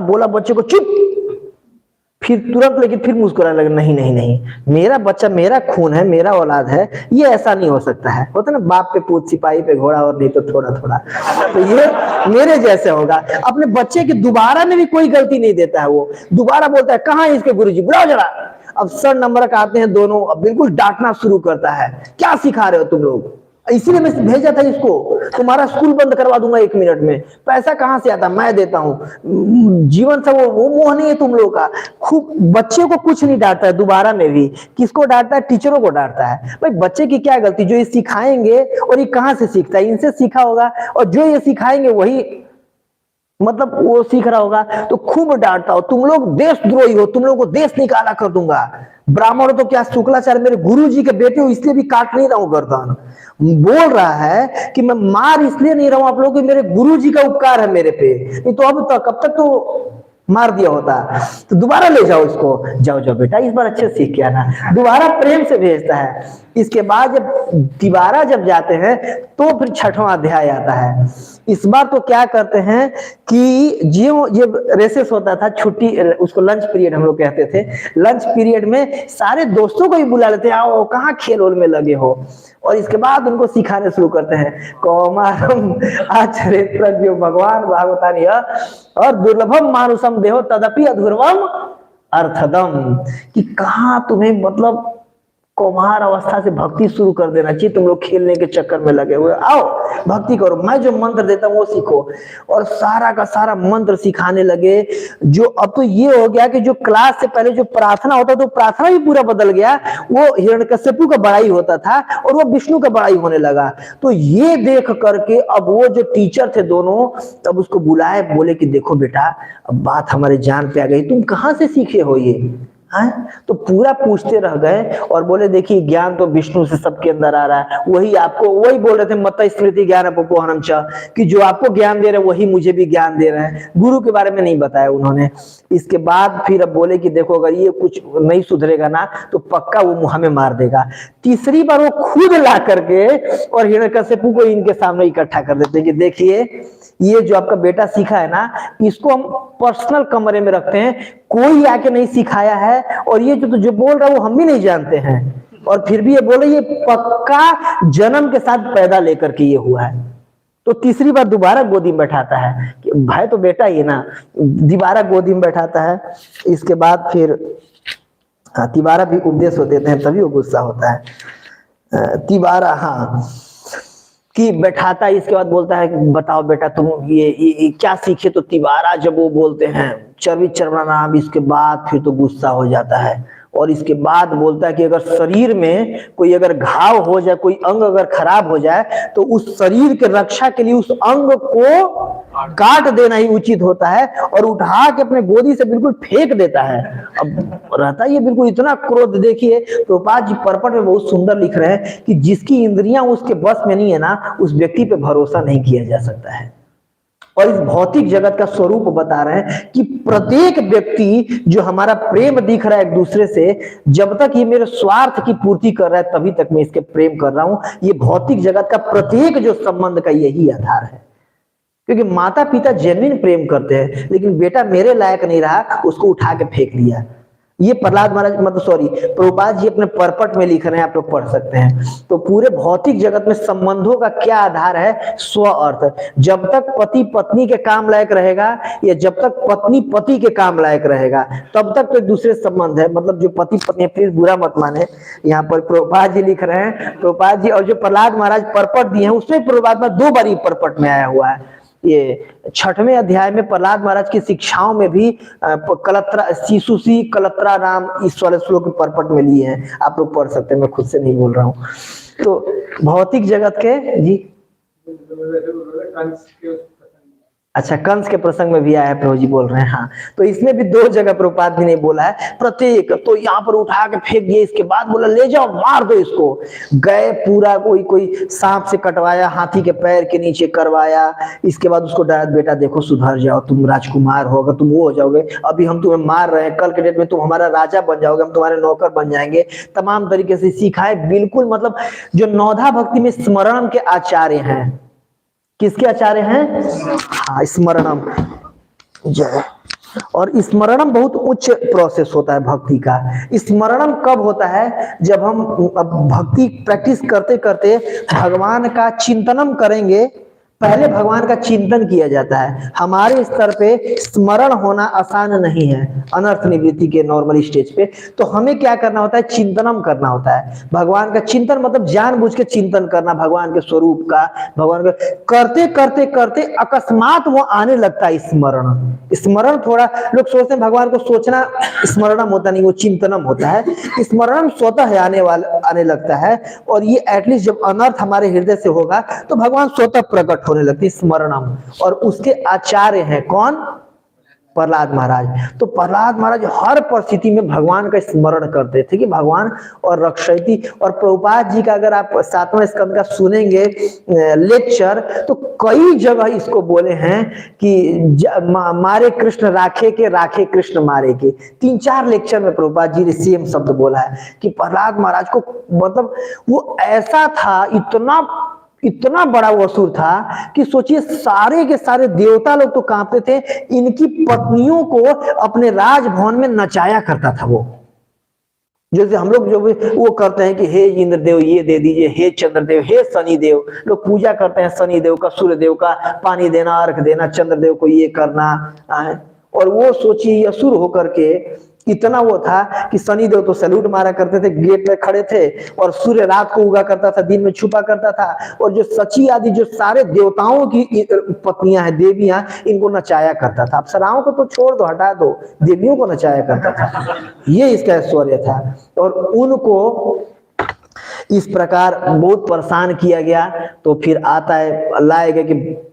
बोला बच्चे को चुप, फिर तुरंत लेकिन फिर मुस्कुराने लगा, नहीं नहीं नहीं, मेरा बच्चा मेरा खून है, मेरा औलाद है, ये ऐसा नहीं हो सकता है। होता ना बाप पे पूत सिपाही पे घोड़ा, और नहीं तो थोड़ा थोड़ा, तो ये मेरे जैसे होगा। अपने बच्चे की दोबारा में भी कोई गलती नहीं देता है, वो दोबारा बोलता है कहाँ है इसके गुरुजी, बुलाओ जरा। अब सर नंबर का आते हैं दोनों, अब बिल्कुल डांटना शुरू करता है, क्या सिखा रहे हो तुम लोग, इसीलिए मैं भेजा था इसको, तुम्हारा स्कूल बंद करवा दूंगा 1 मिनट में, पैसा कहाँ से आता, मैं देता हूँ, जीवन से वो मोह नहीं है तुम लोगों का। खूब बच्चे को कुछ नहीं डांटता है, दोबारा में भी किसको डांटता है, टीचरों को डांटता है। भाई बच्चे की क्या गलती, जो ये सिखाएंगे, और ये कहाँ से सीखता है, इनसे सीखा होगा, और जो ये सिखाएंगे वही मतलब वो सीख रहा होगा। तो खूब डांटता हो, तुम लोग देशद्रोही हो, तुम लोग को देश निकाला कर दूंगा, ब्राह्मण हो तो क्या, शुक्लाचार्य मेरे गुरु जी के बेटे हो, इसलिए भी काट नहीं रहा हूं गर्दन। बोल रहा है कि मैं मार इसलिए नहीं रहा हूं आप लोग कि मेरे गुरु जी का उपकार है मेरे पे, नहीं तो अब तक तो मार दिया होता। तो दोबारा ले जाओ इसको, जाओ जाओ बेटा इस बार अच्छे सीख के आना, दोबारा प्रेम से भेजता है। इसके बाद जब दोबारा जब जाते हैं तो फिर 6वां अध्याय आता है। इस बार तो क्या करते हैं कि जब रेसेस होता था, छुट्टी, उसको लंच पीरियड हम लोग कहते थे, लंच पीरियड में सारे दोस्तों को भी बुला लेते हैं, आओ कहाँ खेल वोल में लगे हो, और इसके बाद उनको सिखाने शुरू करते हैं, कौमारम आचरित्र भगवान भागवतानी और दुर्लभम मानुषम देहो तदपि अधूर्वम अर्थदम। कि कहाँ तुम्हें मतलब कौमार अवस्था से भक्ति शुरू कर देना चाहिए, तुम लोग खेलने के चक्कर में लगे हुए, आओ भक्ति करो, मैं जो मंत्र देता हूँ वो सीखो। और सारा का सारा मंत्र सिखाने लगे। जो अब तो ये हो गया कि जो क्लास से पहले जो प्रार्थना होता तो प्रार्थना भी पूरा बदल गया, वो हिरण्यकश्यपु का बड़ाई होता था और वो विष्णु का बड़ाई होने लगा। तो ये देख करके अब वो जो टीचर थे दोनों, तब उसको बुलाए, बोले कि देखो बेटा अब बात हमारे जान पे आ गई, तुम कहाँ से सीखे हो ये है? तो पूरा पूछते रह गए और बोले देखिए ज्ञान तो विष्णु से सबके अंदर आ रहा है, वही आपको, वही बोल रहे थे मत स्मृति ज्ञान अपोहनम च, कि जो आपको ज्ञान दे रहे हैं वही मुझे भी ज्ञान दे रहे हैं। गुरु के बारे में नहीं बताया उन्होंने। इसके बाद फिर अब बोले कि देखो अगर ये कुछ नहीं सुधरेगा ना तो पक्का वो हमें मार देगा। तीसरी बार वो खुद ला करके और हिरण्यकश्यपु को इनके सामने इकट्ठा कर देते हैं कि देखिए ये जो आपका बेटा सीखा है ना, इसको हम पर्सनल कमरे में रखते हैं, कोई आके नहीं सिखाया है, और ये जो बोल रहा है वो हम भी नहीं जानते हैं, और फिर भी ये बोले ये पक्का जन्म के साथ पैदा लेकर के ये हुआ है। तो तीसरी बार दोबारा गोदी में बैठाता है कि भाई तो बेटा ही है ना, दोबारा गोदी में बैठाता है। इसके बाद फिर तिबारा भी उपदेश हो देते हैं, तभी वो गुस्सा होता है। तिबारा हाँ कि बैठाता है, इसके बाद बोलता है कि बताओ बेटा तुम ये क्या सीखे। तो तिबारा जब वो बोलते हैं चर्वित चरवरा नाम, इसके बाद फिर तो गुस्सा हो जाता है। और इसके बाद बोलता है कि अगर शरीर में कोई अगर घाव हो जाए, कोई अंग अगर खराब हो जाए, तो उस शरीर के रक्षा के लिए उस अंग को काट देना ही उचित होता है, और उठा के अपने गोदी से बिल्कुल फेंक देता है। अब रहता है ये बिल्कुल इतना क्रोध। देखिए प्रभुपाद जी परपट में बहुत सुंदर लिख रहे हैं कि जिसकी इंद्रियां उसके बस में नहीं है ना, उस व्यक्ति पे भरोसा नहीं किया जा सकता है। और इस भौतिक जगत का स्वरूप बता रहे हैं कि प्रत्येक व्यक्ति जो हमारा प्रेम दिख रहा है एक दूसरे से, जब तक ये मेरे स्वार्थ की पूर्ति कर रहा है तभी तक मैं इसके प्रेम कर रहा हूं। ये भौतिक जगत का प्रत्येक जो संबंध का यही आधार है। क्योंकि माता पिता जेन्युइन प्रेम करते हैं, लेकिन बेटा मेरे लायक नहीं रहा, उसको उठा के फेंक दिया। ये प्रहलाद महाराज प्रभुपाद जी अपने परपट में लिख रहे हैं, आप लोग पढ़ सकते हैं। तो पूरे भौतिक जगत में संबंधों का क्या आधार है? स्व अर्थ। जब तक पति पत्नी के काम लायक रहेगा, या जब तक पत्नी पति के काम लायक रहेगा, तब तक तो एक दूसरे संबंध है। मतलब जो पति पत्नी, प्लीज बुरा मत माने, यहाँ पर प्रभुपाद जी लिख रहे हैं, प्रभुपाद जी और जो प्रहलाद महाराज परपट दिए हैं उसमें प्रभुपाद 2 बार ही परपट में आया हुआ है। ये 6वें अध्याय में प्रहलाद महाराज की शिक्षाओं में भी कलत्रा शिशुसी कलत्रा नाम इस वाले श्लोक परपट में लिए हैं, आप लोग पढ़ सकते हैं, मैं खुद से नहीं बोल रहा हूँ। तो भौतिक जगत के जी अच्छा कंस के प्रसंग में भी आया है, प्रभु जी बोल रहे हैं। हाँ तो इसमें भी 2 जगह प्रभुपाद जी ने बोला है प्रत्येक। तो यहाँ पर उठा के फेंक दिए, इसके बाद बोला ले जाओ मार दो इसको। गए पूरा कोई सांप से कटवाया, हाथी के पैर के नीचे करवाया, इसके बाद उसको डराया बेटा देखो सुधर जाओ, तुम राजकुमार हो, अगर तुम वो हो जाओगे, अभी हम तुम्हें मार रहे हैं, कल के डेट में तुम हमारा राजा बन जाओगे, हम तुम्हारे नौकर बन जाएंगे। तमाम तरीके से सिखाए बिल्कुल। मतलब जो नौधा भक्ति में स्मरणम के आचार्य हैं, किसके आचार्य हैं? हाँ स्मरणम जय। और स्मरणम बहुत उच्च प्रोसेस होता है भक्ति का। स्मरणम कब होता है? जब हम भक्ति प्रैक्टिस करते करते भगवान का चिंतनम करेंगे। पहले भगवान का चिंतन किया जाता है। हमारे स्तर पे स्मरण होना आसान नहीं है अनर्थ निवृत्ति के नॉर्मल स्टेज पे। तो हमें क्या करना होता है? चिंतनम करना होता है। भगवान का चिंतन मतलब जानबूझ के चिंतन करना भगवान के स्वरूप का। भगवान का करते करते करते अकस्मात वो आने लगता है स्मरण। स्मरण थोड़ा लोग सोचते हैं भगवान को सोचना स्मरणम होता नहीं, वो चिंतनम होता है। स्मरणम स्वतः आने लगता है। और ये एटलीस्ट जब अनर्थ हमारे हृदय से होगा तो भगवान स्वतः प्रकट होने लगती स्मरणम। और उसके आचार्य हैं कौन? प्रहलाद महाराज। तो प्रहलाद महाराज हर परिस्थिति में भगवान का स्मरण करते थे कि भगवान और रक्षयति। और प्रभुपाद जी का अगर आप 7वें स्कंद का सुनेंगे लेक्चर, तो कई जगह इसको बोले हैं कि मारे कृष्ण राखे के, राखे कृष्ण मारे के। 3-4 लेक्चर में प्रभुपाद जी ने सेम शब्द बोला है कि प्रहलाद महाराज को मतलब वो ऐसा था, इतना बड़ा वो असुर था कि सोचिए सारे के सारे देवता लोग तो कांपते थे। इनकी पत्नियों को अपने राजभवन में नचाया करता था वो। जैसे हम लोग जो वो करते हैं कि हे इंद्रदेव ये दे दीजिए, हे चंद्रदेव, हे शनिदेव, लोग पूजा करते हैं शनिदेव का, सूर्यदेव का पानी देना, अर्घ देना, चंद्रदेव को ये करना। और वो सोचिए असुर होकर के इतना वो था कि शनिदेव तो सैल्यूट मारा करते थे, गेट में खड़े थे, और सूर्य रात को उगा करता था, दिन में छुपा करता था। और जो सची आदि जो सारे देवताओं की पत्नियां हैं, देवियां, इनको नचाया करता था। अप्सराओं को तो छोड़ दो, हटा दो, देवियों को नचाया करता था। ये इसका ऐश्वर्य था। और उनको इस प्रकार बहुत परेशान किया गया। तो फिर आता है लाएगा कि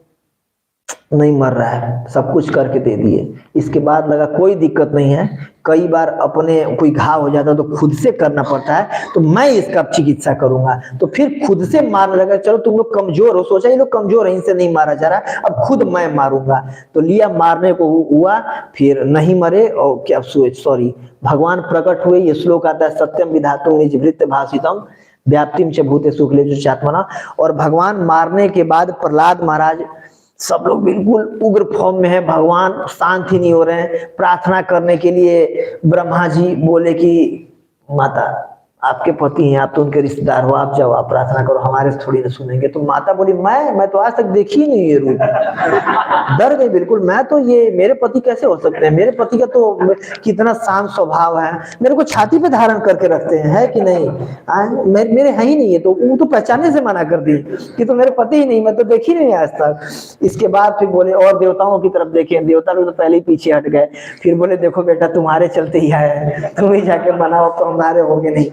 नहीं मर रहा है, सब कुछ करके दे दिए। इसके बाद लगा कोई दिक्कत नहीं है, कई बार अपने कोई घाव हो जाता है तो खुद से करना पड़ता है, तो मैं इसका चिकित्सा करूंगा। तो फिर खुद से मारने लगा। चलो तुम लोग कमजोर हो, सोचा ये लोग कमजोर है, इनसे नहीं मारा जा रहा, अब खुद मैं मारूंगा। तो लिया, मारने को हुआ, फिर नहीं मरे। और क्या सॉरी भगवान प्रकट हुए। ये श्लोक आता है सत्यम विधातुम निजवृत्त भाषितम व्याप्तिम च भूतेषु क्लेशेषु चात्मना। और भगवान मारने के बाद प्रहलाद महाराज, सब लोग बिल्कुल उग्र फॉर्म में है, भगवान शांत ही नहीं हो रहे हैं। प्रार्थना करने के लिए ब्रह्मा जी बोले कि माता आपके पति हैं, आप तो उनके रिश्तेदार हो, आप जाओ, आप प्रार्थना करो, हमारे से थोड़ी ना सुनेंगे। तो माता बोली, मैं तो आज तक देखी ही नहीं ये रूप। डर गई बिल्कुल, मैं तो ये मेरे पति कैसे हो सकते हैं, मेरे पति का तो कितना शांत स्वभाव है, मेरे को छाती पे धारण करके रखते हैं, है कि नहीं, मेरे है ही नहीं है। तो वो तो पहचानने से मना कर दी कि तो मेरे पति ही नहीं, मैं तो देखी नहीं आज तक। इसके बाद फिर बोले और देवताओं की तरफ देखे, देवता लोग तो पहले ही पीछे हट गए। फिर बोले देखो बेटा, तुम्हारे चलते ही आए, तुम ही जाके मनाओ, तो हमारे होगे नहीं।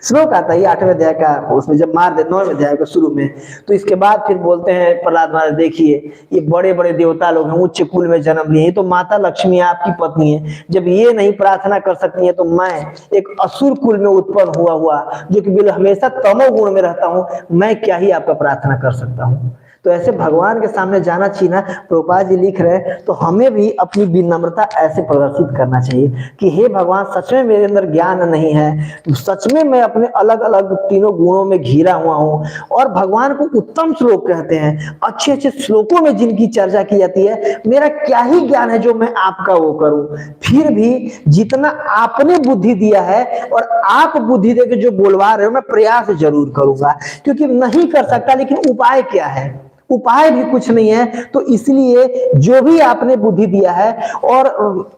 श्लोक आता है 8वें अध्याय का, उसमें जब मार दे 9वें अध्याय का शुरू में। तो इसके बाद फिर बोलते हैं प्रहलाद महाराज, देखिए ये बड़े बड़े देवता लोग हैं, उच्च कुल में जन्म लिए, तो माता लक्ष्मी आपकी पत्नी है, जब ये नहीं प्रार्थना कर सकती है तो मैं एक असुर कुल में उत्पन्न हुआ जो कि बिल्कुल हमेशा तमोगुण में रहता हूँ, मैं क्या ही आपका प्रार्थना कर सकता हूँ। तो ऐसे भगवान के सामने जाना चाहिए ना। प्रभुपाद जी लिख रहे हैं, तो हमें भी अपनी विनम्रता ऐसे प्रदर्शित करना चाहिए कि हे भगवान, सच में मेरे अंदर ज्ञान नहीं है, सच में मैं अपने अलग अलग तीनों गुणों में घिरा हुआ हूँ। और भगवान को उत्तम श्लोक कहते हैं, अच्छे अच्छे श्लोकों में जिनकी चर्चा की जाती है, मेरा क्या ही ज्ञान है जो मैं आपका वो करूं। फिर भी जितना आपने बुद्धि दिया है और आप बुद्धि देकर जो बोलवा रहे हो, मैं प्रयास जरूर करूंगा, क्योंकि नहीं कर सकता, लेकिन उपाय क्या है, उपाय भी कुछ नहीं है। तो इसलिए जो भी आपने बुद्धि दिया है, और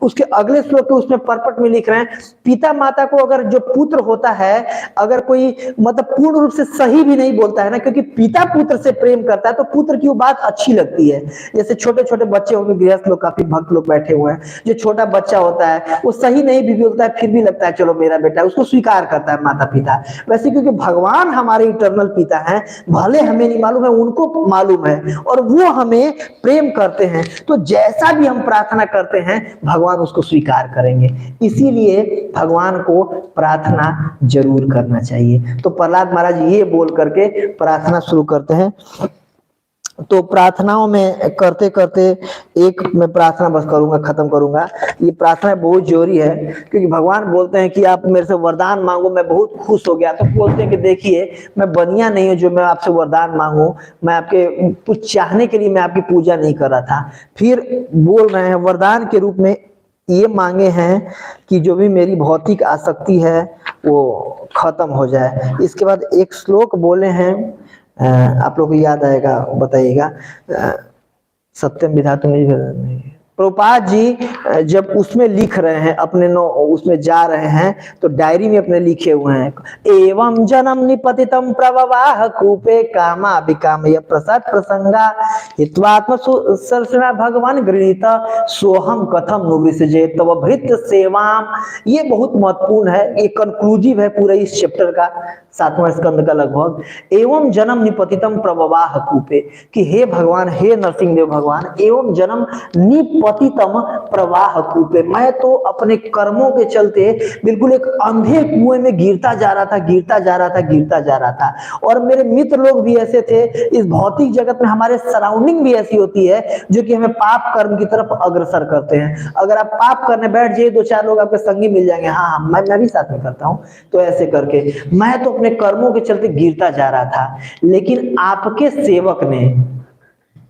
उसके अगले श्लोक उसमें परपट में लिख रहे हैं, पिता माता को अगर जो पुत्र होता है, अगर कोई मतलब पूर्ण रूप से सही भी नहीं बोलता है ना, क्योंकि पिता पुत्र से प्रेम करता है तो पुत्र की वो बात अच्छी लगती है। जैसे छोटे छोटे बच्चे होंगे, गृहस्थ लोग, काफी भक्त लोग बैठे हुए हैं, जो छोटा बच्चा होता है वो सही नहीं भी बोलता है, फिर भी लगता है चलो मेरा बेटा, उसको स्वीकार करता है माता पिता। वैसे क्योंकि भगवान हमारे इटर्नल पिता हैं, भले हमें नहीं मालूम है, उनको मालूम है, और वो हमें प्रेम करते हैं, तो जैसा भी हम प्रार्थना करते हैं भगवान उसको स्वीकार करेंगे। इसीलिए भगवान को प्रार्थना जरूर करना चाहिए। तो प्रहलाद महाराज ये बोल करके प्रार्थना शुरू करते हैं। तो प्रार्थनाओं में करते करते एक मैं प्रार्थना बस करूंगा, खत्म करूंगा। ये प्रार्थना बहुत जरूरी है, क्योंकि भगवान बोलते हैं कि आप मेरे से वरदान मांगो, मैं बहुत खुश हो गया। तो बोलते हैं कि देखिए, मैं बनिया नहीं हूं जो मैं आपसे वरदान मांगू, मैं आपके कुछ चाहने के लिए मैं आपकी पूजा नहीं कर रहा था। फिर बोल रहे हैं वरदान के रूप में ये मांगे हैं कि जो भी मेरी भौतिक आसक्ति है वो खत्म हो जाए। इसके बाद एक श्लोक बोले हैं, आप लोग को याद आएगा, बताइएगा, सत्यम विधातुम। प्रभुपाद जी जब उसमें लिख रहे हैं अपने उसमें जा रहे हैं, तो डायरी में अपने लिखे हुए हैं, एवं जन्म निपतितम प्रवाह कूपे कामा विकामय प्रसाद प्रसंगा हित्वात्म सरसना भगवान गृहीत सोहम कथम नुविसजे तव भृत्य सेवाम। ये बहुत महत्वपूर्ण है, ये कंक्लूसिव है पूरा इस चैप्टर का, 7वां स्कंद का लगभग। एवं जन्म निपतितम प्रवाह कूपे, कि हे भगवान, हे नरसिंह देव भगवान, एवं जन्म निपतितम प्रवाह कूपे, मैं तो अपने कर्मों के चलते बिल्कुल एक अंधे कुएं में गिरता जा रहा था, गिरता जा रहा था, गिरता जा रहा था। और मेरे मित्र लोग भी ऐसे थे, इस भौतिक जगत में हमारे सराउंडिंग भी ऐसी होती है जो कि हमें पाप कर्म की तरफ अग्रसर करते हैं। अगर आप पाप करने बैठ जाइए, 2-4 लोग आपके संगी मिल जाएंगे, हाँ मैं भी साथ में करता हूँ, तो ऐसे करके मैं तो अपने कर्मों के चलते गिरता जा रहा था। लेकिन आपके सेवक ने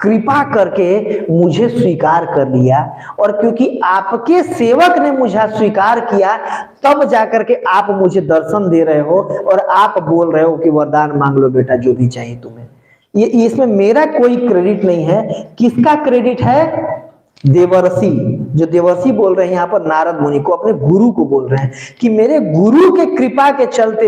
कृपा करके मुझे स्वीकार कर लिया, और क्योंकि आपके सेवक ने मुझे स्वीकार किया, तब जाकर के आप मुझे दर्शन दे रहे हो और आप बोल रहे हो कि वरदान मांग लो बेटा, जो भी चाहिए तुम्हें। ये इसमें मेरा कोई क्रेडिट नहीं है। किसका क्रेडिट है? देवर्षि, जो देवर्षि बोल रहे हैं यहाँ पर नारद मुनि को, अपने गुरु को बोल रहे हैं कि मेरे गुरु के कृपा के चलते,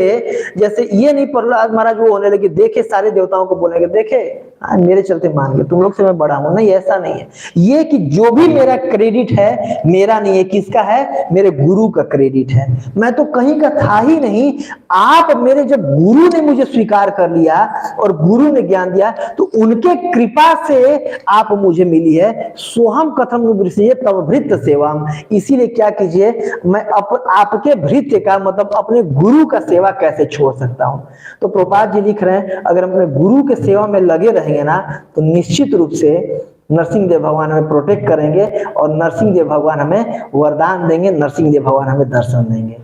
जैसे ये नहीं प्रहलाद महाराज वो होने लगे, देखे सारे देवताओं को बोलेंगे, देखे मेरे चलते मान गए, तुम लोग से मैं बड़ा हूं, नहीं ऐसा नहीं है। ये कि जो भी मेरा क्रेडिट है मेरा नहीं है, किसका है? मेरे गुरु का क्रेडिट है। मैं तो कहीं का था ही नहीं, आप मेरे जब गुरु ने मुझे स्वीकार कर लिया और गुरु ने ज्ञान दिया, तो उनके कृपा से आप मुझे मिली है। सोहम कथम नुवृषजे तव भृत्य सेवाम, इसीलिए क्या कीजिए, मैं आपके भृत्य का मतलब अपने गुरु का सेवा कैसे छोड़ सकता हूं। तो प्रभुपाद जी लिख रहे हैं, अगर हम अपने गुरु के सेवा में लगे रहेंगे ना, तो निश्चित रूप से नरसिंह देव भगवान हमें प्रोटेक्ट करेंगे और नरसिंह देव भगवान हमें वरदान देंगे, नरसिंह देव भगवान हमें दर्शन देंगे।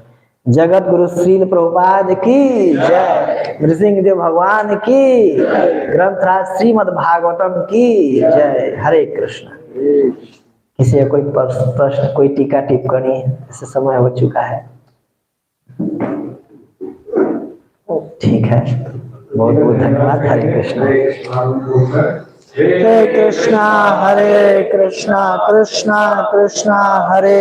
जगत गुरु श्रील प्रभुपाद की जय, नरसिंह देव भगवान की, ग्रंथराज श्रीमद् भागवतम की जय। हरे कृष्ण। किसी कोई प्रश्न, कोई टीका टिप्पणी? ऐसे समय हो चुका है। है, बहुत बहुत धन्यवाद। हरे कृष्णा। हरे कृष्णा कृष्णा कृष्णा हरे